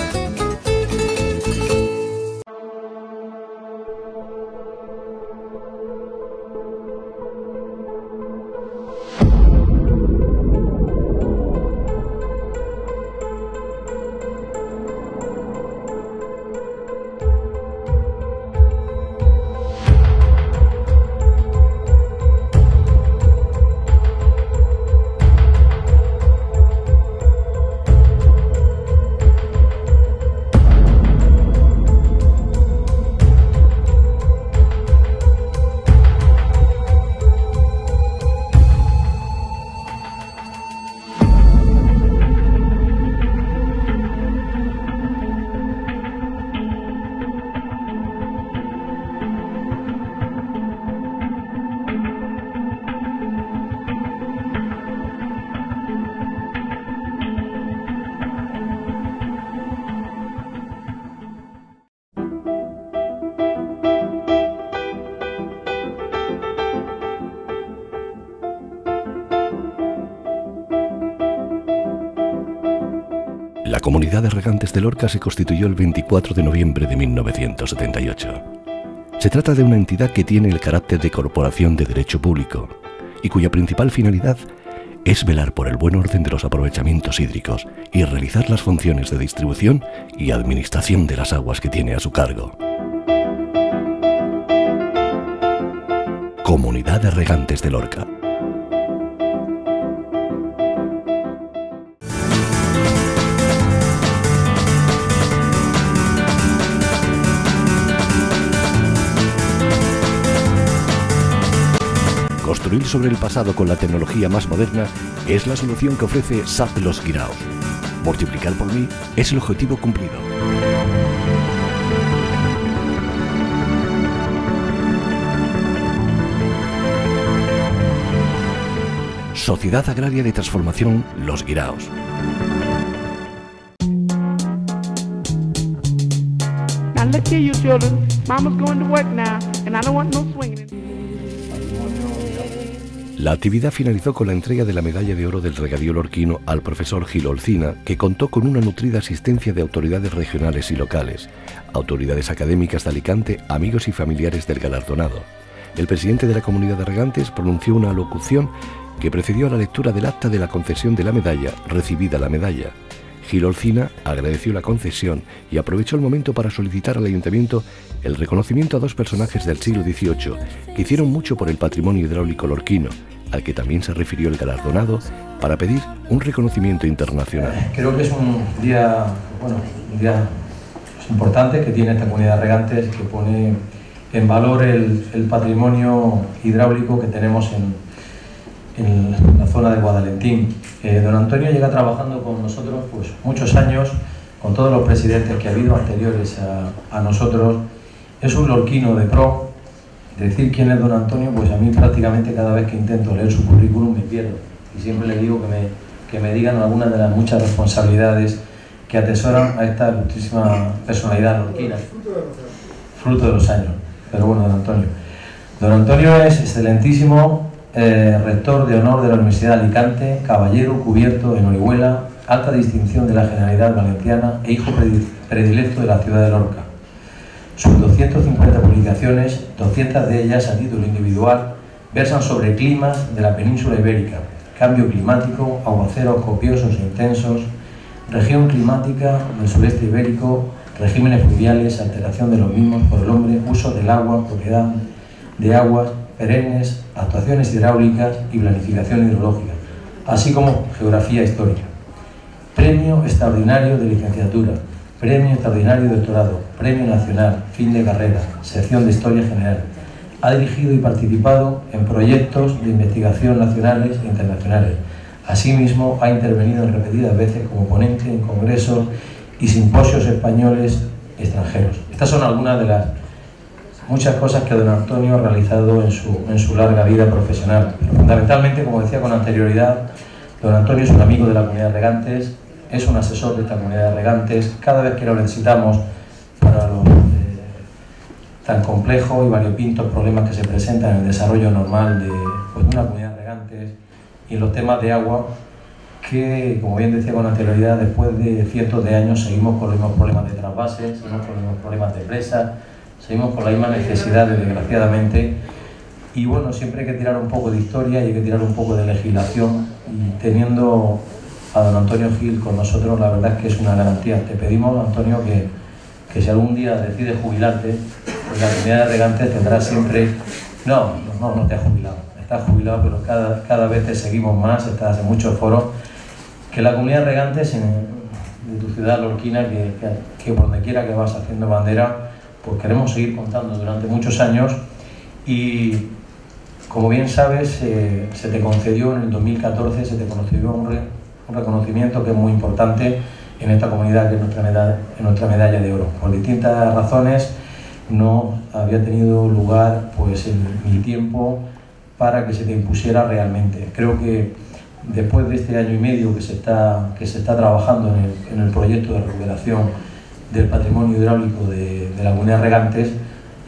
La Comunidad de Regantes de Lorca se constituyó el 24 de noviembre de 1978. Se trata de una entidad que tiene el carácter de corporación de derecho público y cuya principal finalidad es velar por el buen orden de los aprovechamientos hídricos y realizar las funciones de distribución y administración de las aguas que tiene a su cargo. Comunidad de Regantes de Lorca. Construir sobre el pasado con la tecnología más moderna es la solución que ofrece SAP Los Guiraos. Multiplicar por 1000 es el objetivo cumplido. Sociedad Agraria de Transformación Los Guiraos. Now look here, you children. Mama's going to work now, and I don't want no swinging. La actividad finalizó con la entrega de la medalla de oro del regadío lorquino al profesor Gil Olcina, que contó con una nutrida asistencia de autoridades regionales y locales, autoridades académicas de Alicante, amigos y familiares del galardonado. El presidente de la Comunidad de Regantes pronunció una alocución que precedió a la lectura del acta de la concesión de la medalla, recibida la medalla. Gil Olcina agradeció la concesión y aprovechó el momento para solicitar al Ayuntamiento el reconocimiento a dos personajes del siglo XVIII que hicieron mucho por el patrimonio hidráulico lorquino, al que también se refirió el galardonado, para pedir un reconocimiento internacional. Creo que es un día importante que tiene esta Comunidad de Regantes, que pone en valor el patrimonio hidráulico que tenemos en la zona de Guadalentín. Don Antonio llega trabajando con nosotros pues muchos años, con todos los presidentes que ha habido anteriores a nosotros. Es un lorquino de pro. Decir quién es don Antonio, pues a mí prácticamente cada vez que intento leer su currículum me pierdo. Y siempre le digo que me digan algunas de las muchas responsabilidades que atesoran a esta ilustrísima personalidad lorquina. Fruto de los años. Pero bueno, don Antonio. Don Antonio es excelentísimo rector de honor de la Universidad de Alicante, caballero cubierto en Orihuela, alta distinción de la Generalidad Valenciana e hijo predilecto de la ciudad de Lorca. Sus 250 publicaciones, 200 de ellas a título individual, versan sobre climas de la península ibérica, cambio climático, aguaceros copiosos e intensos, región climática del sureste ibérico, regímenes fluviales, alteración de los mismos por el hombre, uso del agua, propiedad de aguas perennes, actuaciones hidráulicas y planificación hidrológica, así como geografía histórica. Premio extraordinario de licenciatura, premio extraordinario de doctorado, premio nacional, fin de carrera, sección de historia general. Ha dirigido y participado en proyectos de investigación nacionales e internacionales. Asimismo, ha intervenido en repetidas veces como ponente en congresos y simposios españoles y extranjeros. Estas son algunas de las muchas cosas que don Antonio ha realizado en su larga vida profesional. Pero fundamentalmente, como decía con anterioridad, don Antonio es un amigo de la Comunidad de Regantes, es un asesor de esta Comunidad de Regantes. Cada vez que lo necesitamos para los tan complejos y variopintos problemas que se presentan en el desarrollo normal de una Comunidad de Regantes y en los temas de agua, que, como bien decía con anterioridad, después de cientos de años seguimos con los mismos problemas de trasvases, seguimos con los mismos problemas de presas, seguimos con las mismas necesidades, desgraciadamente. Y bueno, siempre hay que tirar un poco de historia y hay que tirar un poco de legislación, y teniendo a don Antonio Gil con nosotros, la verdad es que es una garantía. Te pedimos, Antonio, que si algún día decides jubilarte, pues la Comunidad de Regantes tendrá siempre... No te has jubilado, estás jubilado, pero cada vez te seguimos más, estás en muchos foros. Que la Comunidad de Regantes de tu ciudad lorquina, que por donde quiera que vas haciendo bandera, pues queremos seguir contando durante muchos años. Y como bien sabes, se te concedió en el 2014, se te concedió un reconocimiento que es muy importante en esta comunidad, que es nuestra medalla de oro. Por distintas razones no había tenido lugar pues el tiempo para que se te impusiera realmente. Creo que después de este año y medio que se está trabajando en el proyecto de recuperación del patrimonio hidráulico de la Comunidad de Regantes,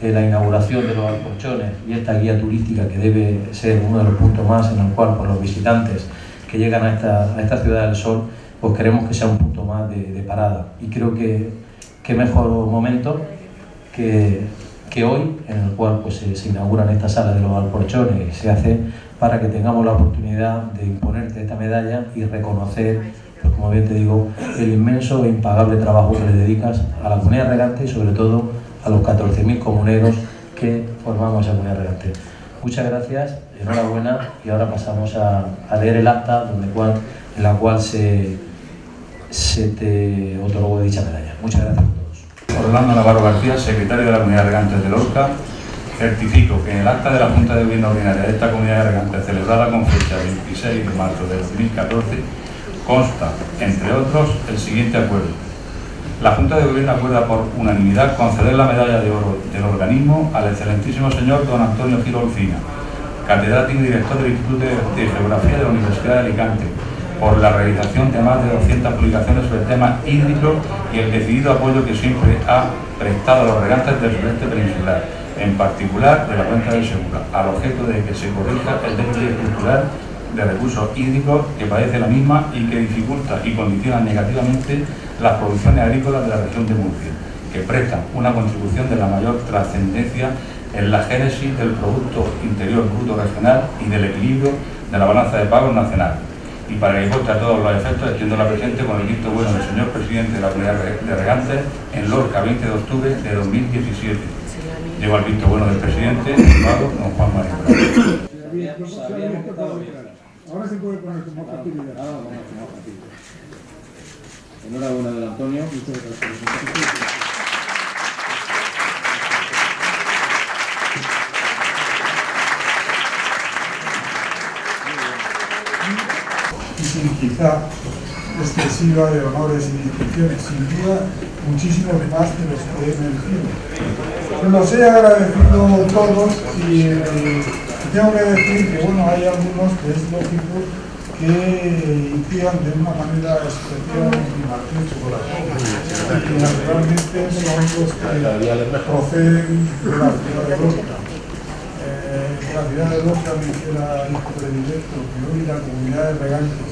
la inauguración de los alcorchones y esta guía turística, que debe ser uno de los puntos más en el cual por los visitantes que llegan a esta ciudad del sol, pues queremos que sea un punto más de parada. Y creo que qué mejor momento que hoy, en el cual pues, se inauguran estas salas de los alcorchones y se hace para que tengamos la oportunidad de imponerte esta medalla y reconocer, pues como bien te digo, el inmenso e impagable trabajo que le dedicas a la Comunidad de Regantes y sobre todo a los 14.000 comuneros que formamos esa Comunidad de Regantes. Muchas gracias, enhorabuena, y ahora pasamos a leer el acta en la cual se te otorgó dicha medalla. Muchas gracias a todos. Orlando Navarro García, secretario de la Comunidad de Regantes de Lorca, certifico que en el acta de la Junta de Gobierno Ordinaria de esta Comunidad de Regantes, celebrada con fecha 26 de marzo de 2014, consta, entre otros, el siguiente acuerdo. La Junta de Gobierno acuerda por unanimidad conceder la medalla de oro del organismo al excelentísimo señor don Antonio Gil Olcina, catedrático y director del Instituto de Geografía de la Universidad de Alicante, por la realización de más de 200 publicaciones sobre temas hídricos y el decidido apoyo que siempre ha prestado a los regantes del sureste peninsular, en particular de la cuenca del Segura, al objeto de que se corrija el déficit estructural de recursos hídricos que padece la misma y que dificulta y condiciona negativamente las producciones agrícolas de la región de Murcia, que prestan una contribución de la mayor trascendencia en la génesis del Producto Interior Bruto regional y del equilibrio de la balanza de pagos nacional. Y para que conste a todos los efectos, extiendo la presente con el visto bueno del señor presidente de la Comunidad de Regantes en Lorca, 20 de octubre de 2017. Llevo el visto bueno del presidente, firmado don Juan María. Ahora se puede poner como facilidad. Enhorabuena, don Antonio. Muchas gracias. Y sin quizá excesiva de honores y distinciones, sin duda muchísimos más de los que he merecido. Los he agradecido todos y tengo que decir que bueno, hay algunos que es lógico que incidan de una manera especial en Martín su corazón, y que naturalmente son los que proceden de la ciudad de Lorca. La ciudad de Lorca me hiciera hijo predilecto que hoy la comunidad de regantes,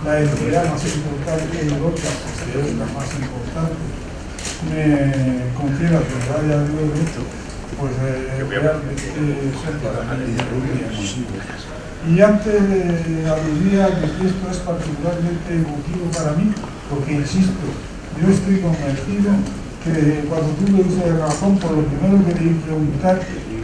la entidad más importante de Lorca, que es la más importante, me confiera que vaya de derecho, pues realmente son para mí muy emotivos. Y antes aludía que esto es particularmente emotivo para mí, porque insisto, yo estoy convencido que cuando tuve uso de razón, por lo primero que debí preguntar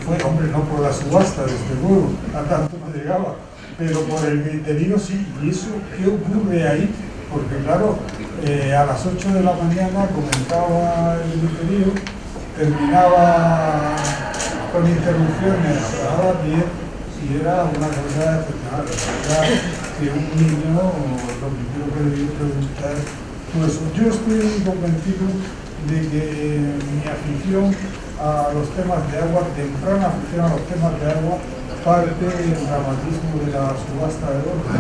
fue, hombre, no por la subasta, desde luego, a tanto no llegaba, pero por el griterío sí. ¿Y eso qué ocurre ahí? Porque claro, a las 8 de la mañana comenzaba el griterío, terminaba con interrupciones a las 10 y era una cosa excepcional. Era que un niño, lo primero que debía preguntar, pues yo estoy convencido de que mi afición a los temas de agua, temprana afición a los temas de agua, parte del dramatismo de la subasta de Lorca.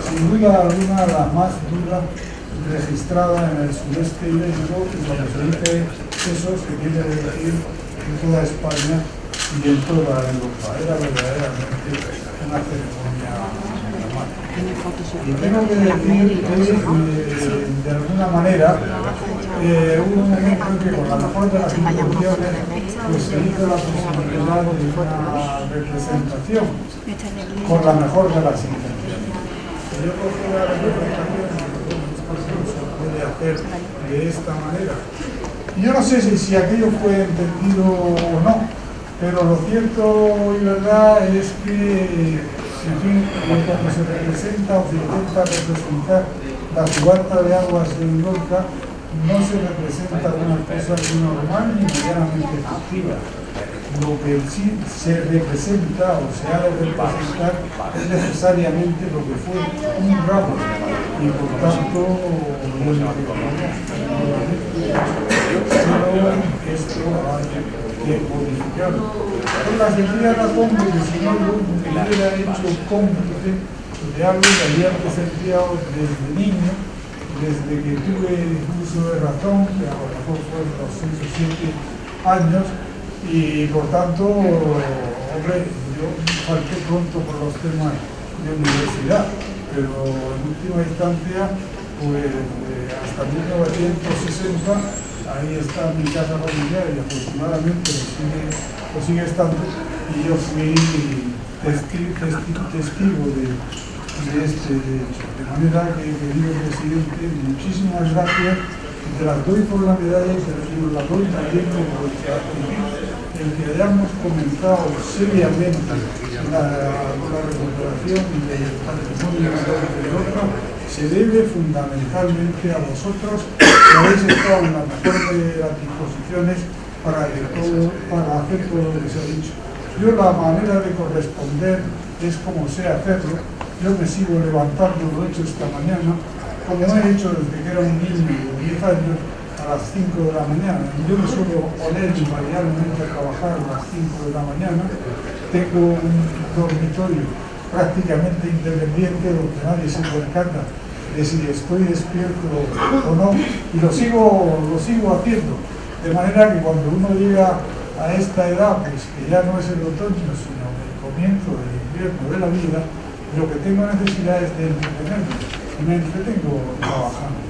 Sin duda alguna, la más dura registrada en el sureste ibérico, y cuando se dice eso se quiere decir en toda España y en toda Europa. Era verdaderamente una ceremonia dramática. Y tengo que decir que de alguna manera hubo un momento en que con la mejor de las intenciones pues se hizo la posibilidad de una representación con la mejor de las intenciones. Yo creo que la representación se puede hacer de esta manera. Y yo no sé si aquello fue entendido o no, pero lo cierto y verdad es que, en fin, cuando se representa o se intenta representar la subasta de aguas de Lorca, no se representa una cosa ni normal ni medianamente efectiva. Lo que sí se representa o se ha de representar es necesariamente lo que fue un drama y por tanto no es lo que pero esto hay que modificarlo. Por la sencilla razón de que si no yo me hubiera hecho cómplice de algo que había presentado desde niño, desde que tuve uso de razón, que a lo mejor fue los 6 o 7 años, y por tanto, hombre, yo falté pronto por los temas de universidad, pero en última instancia, pues hasta 1960, ahí está mi casa familiar y aproximadamente lo sigue estando, y yo fui testigo de este hecho. De manera que, querido presidente, muchísimas gracias, te las doy por la medalla y te las doy también por el que hayamos comenzado seriamente la recuperación del patrimonio de Lorca. Se debe fundamentalmente a vosotros, que habéis estado en la mejor de las disposiciones para hacer todo lo que se ha dicho. Yo la manera de corresponder es como sé hacerlo. Yo me sigo levantando, lo he hecho esta mañana, como he hecho desde que era un niño de 10 años, a a las 5 de la mañana. Yo me suelo poner invariablemente a trabajar a las 5 de la mañana. Tengo un dormitorio prácticamente independiente donde nadie se percata de si estoy despierto o no, y lo sigo haciendo. De manera que cuando uno llega a esta edad, pues que ya no es el otoño, sino el comienzo del invierno de la vida, lo que tengo necesidad es de entretenerme, y me entretengo trabajando.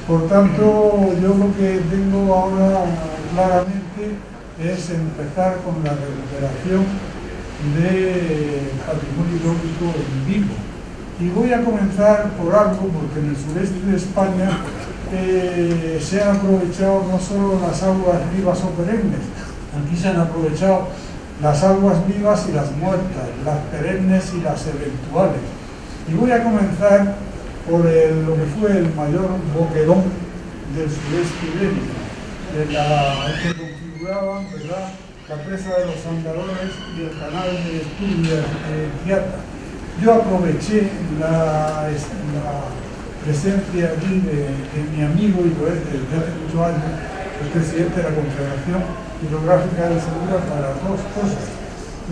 Por tanto, yo lo que tengo ahora claramente es empezar con la recuperación del patrimonio hidráulico en Vigo. Y voy a comenzar por algo, porque en el sureste de España se han aprovechado no solo las aguas vivas o perennes, aquí se han aprovechado las aguas vivas y las muertas, las perennes y las eventuales. Y voy a comenzar por lo que fue el mayor boquerón del sureste ibérico, que configuraban, ¿verdad?, la presa de los Andalones y el canal de Asturias de Tiata. Yo aproveché la presencia aquí de mi amigo, y lo es desde hace muchos años, el presidente de la Confederación Hidrográfica de Segura, para dos cosas.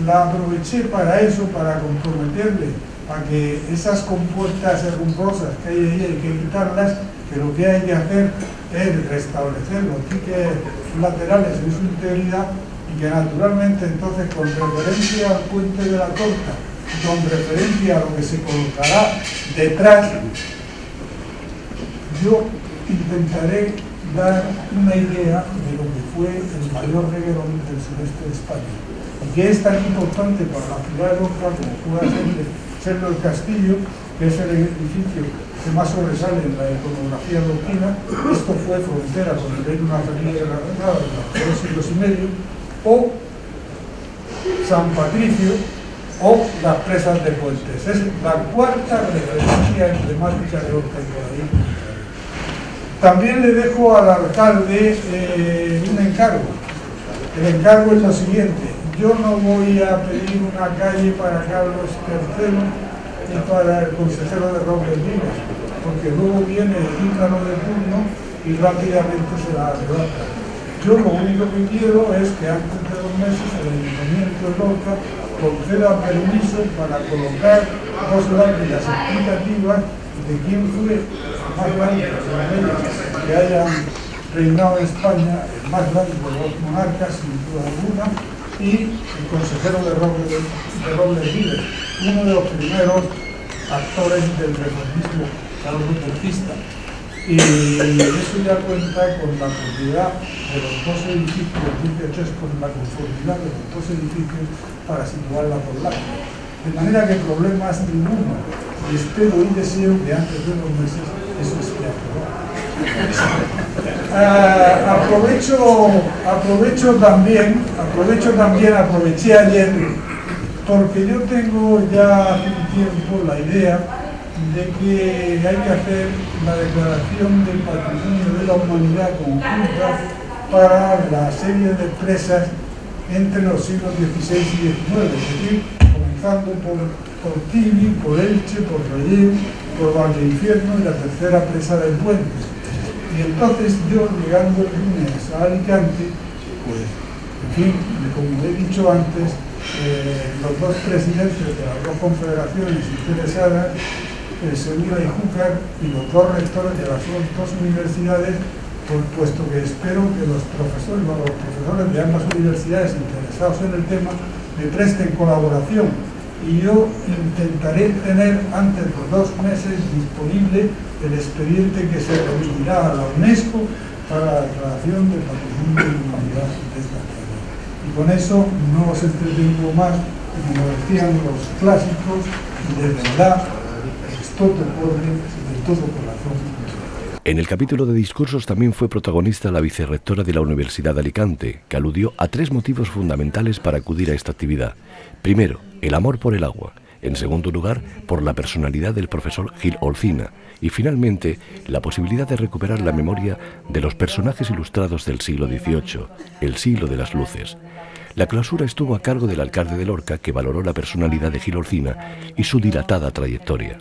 La aproveché para eso, para comprometerle a que esas compuertas herrumbrosas que hay ahí hay que quitarlas, que lo que hay que hacer es restablecer los diques laterales en su integridad, y que naturalmente entonces, con referencia al puente de la Torta y con referencia a lo que se colocará detrás, yo intentaré dar una idea de lo que fue el mayor reguerón del sureste de España, y que es tan importante para la ciudad de Lorca como pueda serlo el castillo, que es el edificio que más sobresale en la iconografía lorquina. Esto fue frontera con el reino nazarí de la Granada durante 2 siglos y medio, o San Patricio, o las presas de Puentes. Es la cuarta referencia emblemática de Lorca y Guadalajara. También le dejo al alcalde un encargo. El encargo es lo siguiente: yo no voy a pedir una calle para Carlos III y para el consejero de Robles Vigas, porque luego viene el ícaro de turno y rápidamente se la arrebata. Yo lo único que quiero es que antes de 2 meses el Ayuntamiento de Lorca conceda permiso para colocar 2 lápidas explicativas de quién fue el más grande que hayan reinado en España, el más grande de los monarcas, sin duda alguna, y el consejero de Robles Vives, uno de los primeros actores del reformismo carlotecista. Y eso ya cuenta con la propiedad de los 2 edificios, dice que es con la conformidad de los 2 edificios para situarla por lado. De manera que problemas ninguno. Y espero y deseo que antes de 2 meses eso esté aprobado. Aproveché ayer, porque yo tengo ya hace un tiempo la idea de que hay que hacer la declaración del patrimonio de la humanidad conjunta para la serie de presas entre los siglos XVI y XIX, es decir, comenzando por Tibi, por Elche, por Relleu, por Valdeinfierno y la tercera presa del Puente. Y entonces yo, llegando el lunes a Alicante, pues, en fin, como he dicho antes, los 2 presidentes de las 2 confederaciones interesadas, Segura y Júcar, y los 2 rectores de las 2 universidades, puesto que espero que los profesores de ambas universidades interesados en el tema me presten colaboración, y yo intentaré tener antes de 2 meses disponible el expediente que se remitirá a la UNESCO para la declaración del patrimonio de la humanidad de esta tierra. Y con eso no os entretengo más, como decían los clásicos, de verdad, todo de todo corazón. En el capítulo de discursos también fue protagonista la vicerrectora de la Universidad de Alicante, que aludió a 3 motivos fundamentales para acudir a esta actividad. Primero, el amor por el agua. En segundo lugar, por la personalidad del profesor Gil Olcina. Y finalmente, la posibilidad de recuperar la memoria de los personajes ilustrados del siglo XVIII, el siglo de las luces. La clausura estuvo a cargo del alcalde de Lorca, que valoró la personalidad de Gil Olcina y su dilatada trayectoria.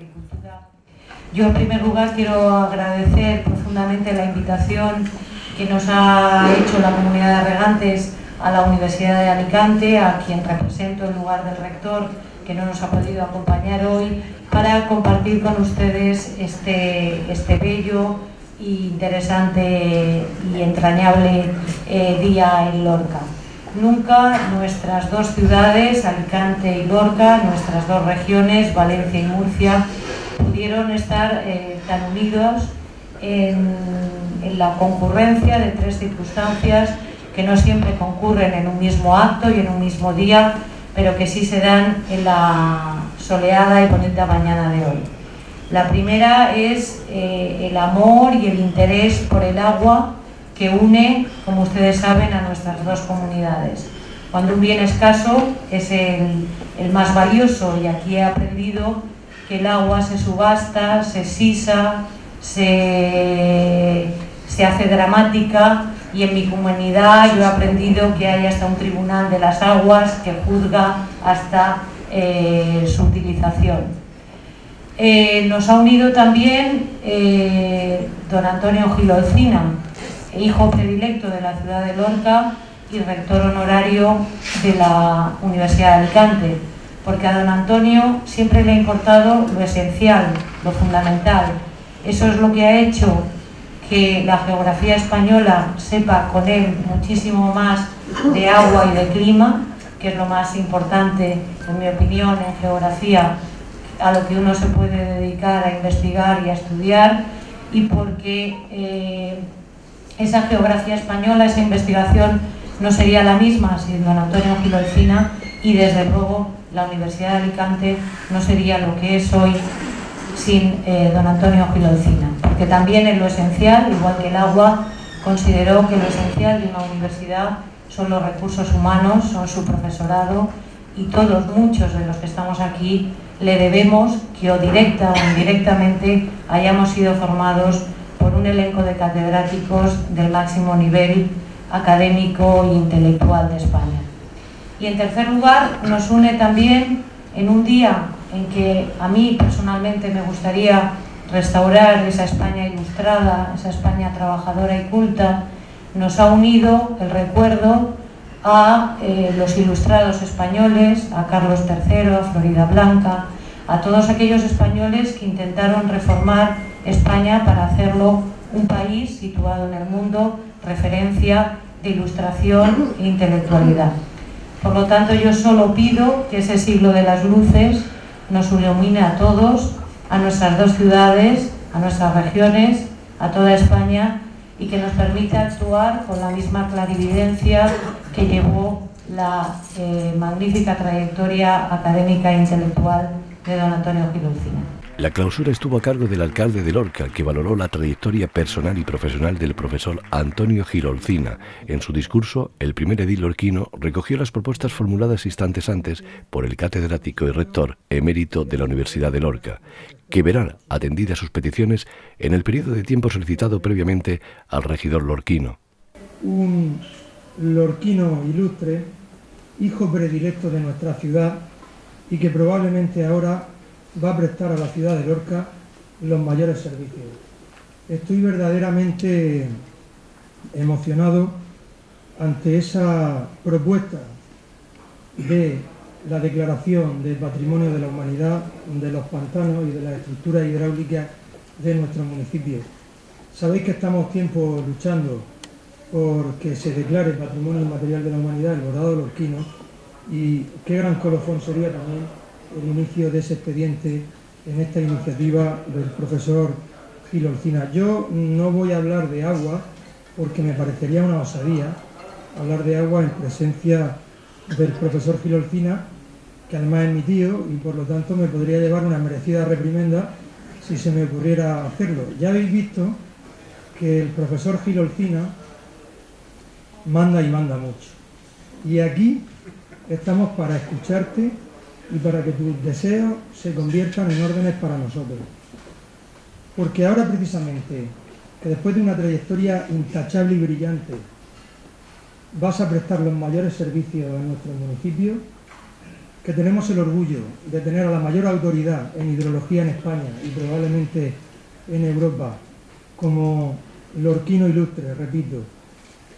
Yo en primer lugar quiero agradecer profundamente la invitación que nos ha hecho la comunidad de regantes a la Universidad de Alicante, a quien represento en lugar del rector, que no nos ha podido acompañar hoy, para compartir con ustedes este bello, interesante y entrañable día en Lorca. Nunca nuestras dos ciudades, Alicante y Lorca, nuestras dos regiones, Valencia y Murcia, pudieron estar tan unidos en la concurrencia de tres circunstancias que no siempre concurren en un mismo acto y en un mismo día, pero que sí se dan en la soleada y bonita mañana de hoy. La primera es el amor y el interés por el agua que une, como ustedes saben, a nuestras dos comunidades. Cuando un bien escaso es el más valioso, y aquí he aprendido que el agua se subasta, se sisa, se hace dramática, y en mi comunidad yo he aprendido que hay hasta un tribunal de las aguas que juzga hasta su utilización. Nos ha unido también don Antonio Gil Olcina, hijo predilecto de la ciudad de Lorca y rector honorario de la Universidad de Alicante, porque a don Antonio siempre le ha importado lo esencial, lo fundamental. Eso es lo que ha hecho que la geografía española sepa con él muchísimo más de agua y de clima, que es lo más importante, en mi opinión, en geografía, a lo que uno se puede dedicar a investigar y a estudiar, y porque esa geografía española, esa investigación, no sería la misma sin don Antonio Gil Olcina, y desde luego la Universidad de Alicante no sería lo que es hoy sin don Antonio Gil Olcina, porque también en lo esencial, igual que el agua, consideró que lo esencial de una universidad son los recursos humanos, son su profesorado, y todos, muchos de los que estamos aquí, le debemos que o directa o indirectamente hayamos sido formados por un elenco de catedráticos del máximo nivel académico e intelectual de España. Y en tercer lugar, nos une también en un día en que a mí personalmente me gustaría restaurar esa España ilustrada, esa España trabajadora y culta. Nos ha unido el recuerdo a los ilustrados españoles, a Carlos III, a Florida Blanca, a todos aquellos españoles que intentaron reformar España para hacerlo un país situado en el mundo, referencia de ilustración e intelectualidad. Por lo tanto, yo solo pido que ese siglo de las luces nos ilumine a todos, a nuestras dos ciudades, a nuestras regiones, a toda España, y que nos permita actuar con la misma clarividencia que llevó la magnífica trayectoria académica e intelectual de don Antonio Gil Olcina. La clausura estuvo a cargo del alcalde de Lorca, que valoró la trayectoria personal y profesional del profesor Antonio Gil Olcina. En su discurso, el primer edil lorquino recogió las propuestas formuladas instantes antes por el catedrático y rector emérito de la Universidad de Lorca, que verán atendidas sus peticiones en el periodo de tiempo solicitado previamente al regidor lorquino. Un lorquino ilustre, hijo predilecto de nuestra ciudad, y que probablemente ahora va a prestar a la ciudad de Lorca los mayores servicios. Estoy verdaderamente emocionado ante esa propuesta de la declaración del Patrimonio de la Humanidad de los pantanos y de las estructuras hidráulicas de nuestro municipio. Sabéis que estamos tiempo luchando por que se declare Patrimonio Inmaterial de la Humanidad el bordado lorquino, y qué gran colofón sería también el inicio de ese expediente en esta iniciativa del profesor Gil Olcina. Yo no voy a hablar de agua porque me parecería una osadía hablar de agua en presencia del profesor Gil Olcina, que además es mi tío y por lo tanto me podría llevar una merecida reprimenda si se me ocurriera hacerlo. Ya habéis visto que el profesor Gil Olcina manda y manda mucho. Y aquí estamos para escucharte y para que tus deseos se conviertan en órdenes para nosotros. Porque ahora precisamente, que después de una trayectoria intachable y brillante, vas a prestar los mayores servicios en nuestro municipio, que tenemos el orgullo de tener a la mayor autoridad en hidrología en España y probablemente en Europa, como lorquino ilustre, repito,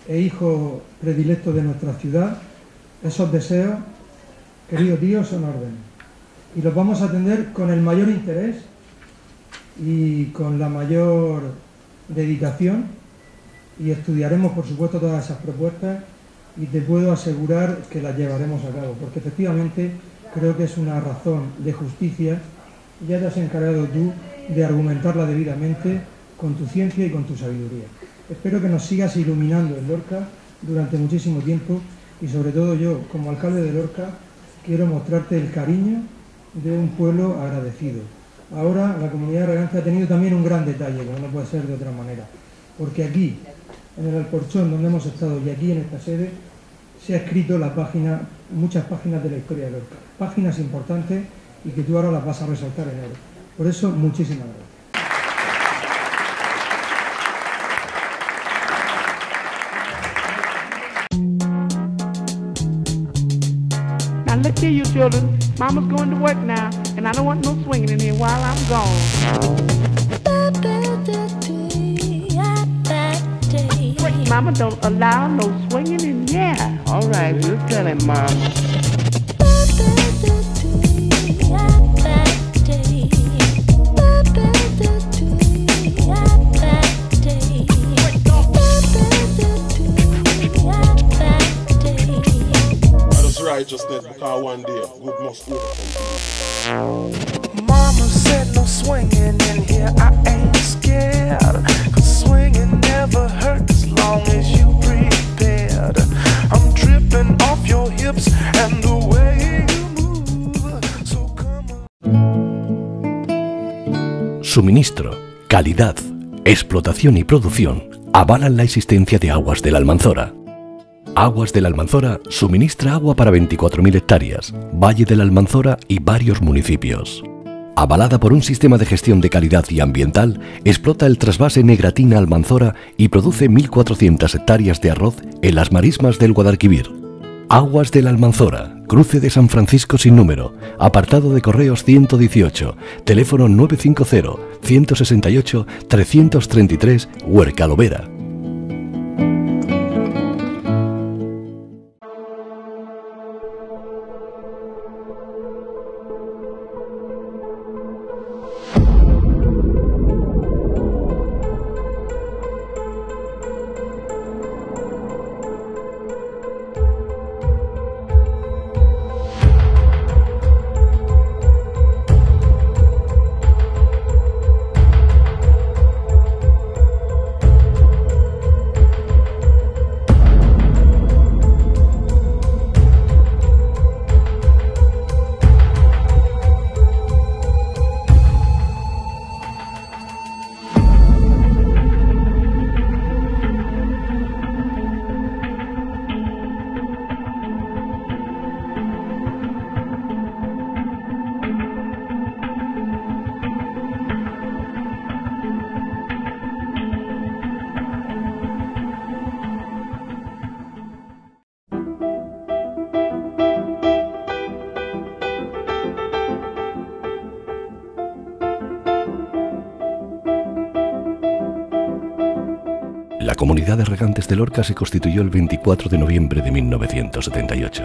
e hijo predilecto de nuestra ciudad, esos deseos, querido tío, son órdenes. Y los vamos a atender con el mayor interés y con la mayor dedicación, y estudiaremos, por supuesto, todas esas propuestas, y te puedo asegurar que las llevaremos a cabo, porque efectivamente creo que es una razón de justicia, y ya te has encargado tú de argumentarla debidamente con tu ciencia y con tu sabiduría. Espero que nos sigas iluminando en Lorca durante muchísimo tiempo, y sobre todo yo, como alcalde de Lorca, quiero mostrarte el cariño de un pueblo agradecido. Ahora la comunidad de regantes ha tenido también un gran detalle, como no puede ser de otra manera, porque aquí, en el Alcorchón donde hemos estado, y aquí en esta sede, se ha escrito muchas páginas de la historia de Lorca, páginas importantes y que tú ahora las vas a resaltar en oro. Por eso, muchísimas gracias. Now look here, you children. Mama's going to work now, and I don't want no swinging in here while I'm gone. Mama don't allow no swinging in here. All right, we'll tell him, Mom. Righteousness, because one day good must overcome. Mama said no swinging in here, I ain't scared, 'cause swinging never hurt as long as you prepared. I'm tripping off your hips and the way you move, so come on. Suministro, calidad, explotación y producción avalan la existencia de Aguas de la Almanzora. Aguas de la Almanzora suministra agua para 24.000 hectáreas, Valle de la Almanzora y varios municipios. Avalada por un sistema de gestión de calidad y ambiental, explota el trasvase Negratina Almanzora y produce 1.400 hectáreas de arroz en las marismas del Guadalquivir. Aguas de la Almanzora, cruce de San Francisco sin número, apartado de correos 118, teléfono 950-168-333, Huerca Lovera. La Comunidad de Regantes de Lorca se constituyó el 24 de noviembre de 1978.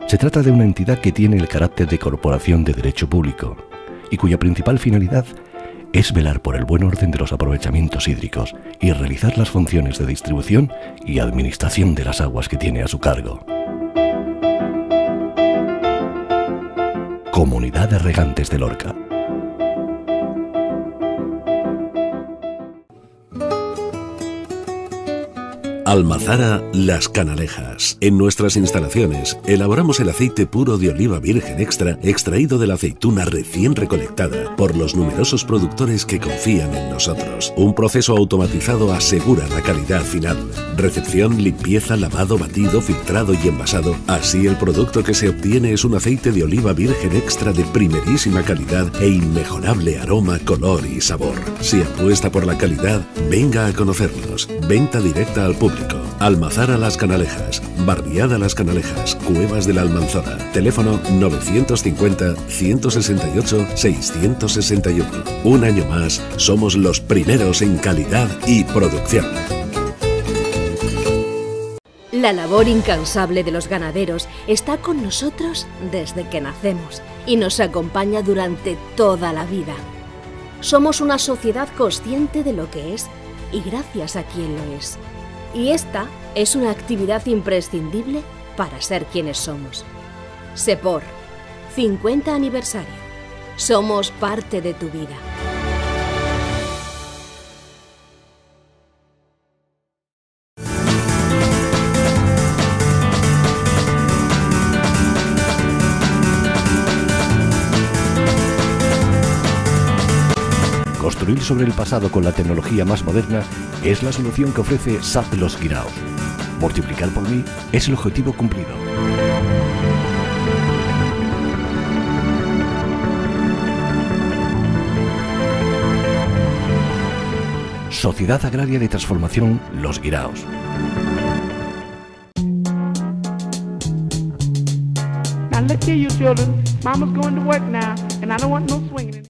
Se trata de una entidad que tiene el carácter de corporación de derecho público y cuya principal finalidad es velar por el buen orden de los aprovechamientos hídricos y realizar las funciones de distribución y administración de las aguas que tiene a su cargo. Comunidad de Regantes de Lorca. Almazara Las Canalejas. En nuestras instalaciones elaboramos el aceite puro de oliva virgen extra extraído de la aceituna recién recolectada por los numerosos productores que confían en nosotros. Un proceso automatizado asegura la calidad final. Recepción, limpieza, lavado, batido, filtrado y envasado. Así el producto que se obtiene es un aceite de oliva virgen extra de primerísima calidad e inmejorable aroma, color y sabor. Si apuesta por la calidad, venga a conocernos. Venta directa al público. Almazara Las Canalejas, Barriada Las Canalejas, Cuevas de la Almanzora. Teléfono 950-168-661. Un año más, somos los primeros en calidad y producción. La labor incansable de los ganaderos está con nosotros desde que nacemos y nos acompaña durante toda la vida. Somos una sociedad consciente de lo que es y gracias a quien lo es. Y esta es una actividad imprescindible para ser quienes somos. SEPOR, 50 aniversario. Somos parte de tu vida. Construir sobre el pasado con la tecnología más moderna es la solución que ofrece SAP Los Guiraos. Multiplicar por 1000 es el objetivo cumplido. Sociedad Agraria de Transformación Los Guiraos. Now look here, you children. Mama's going to work now, and I don't want no swinging.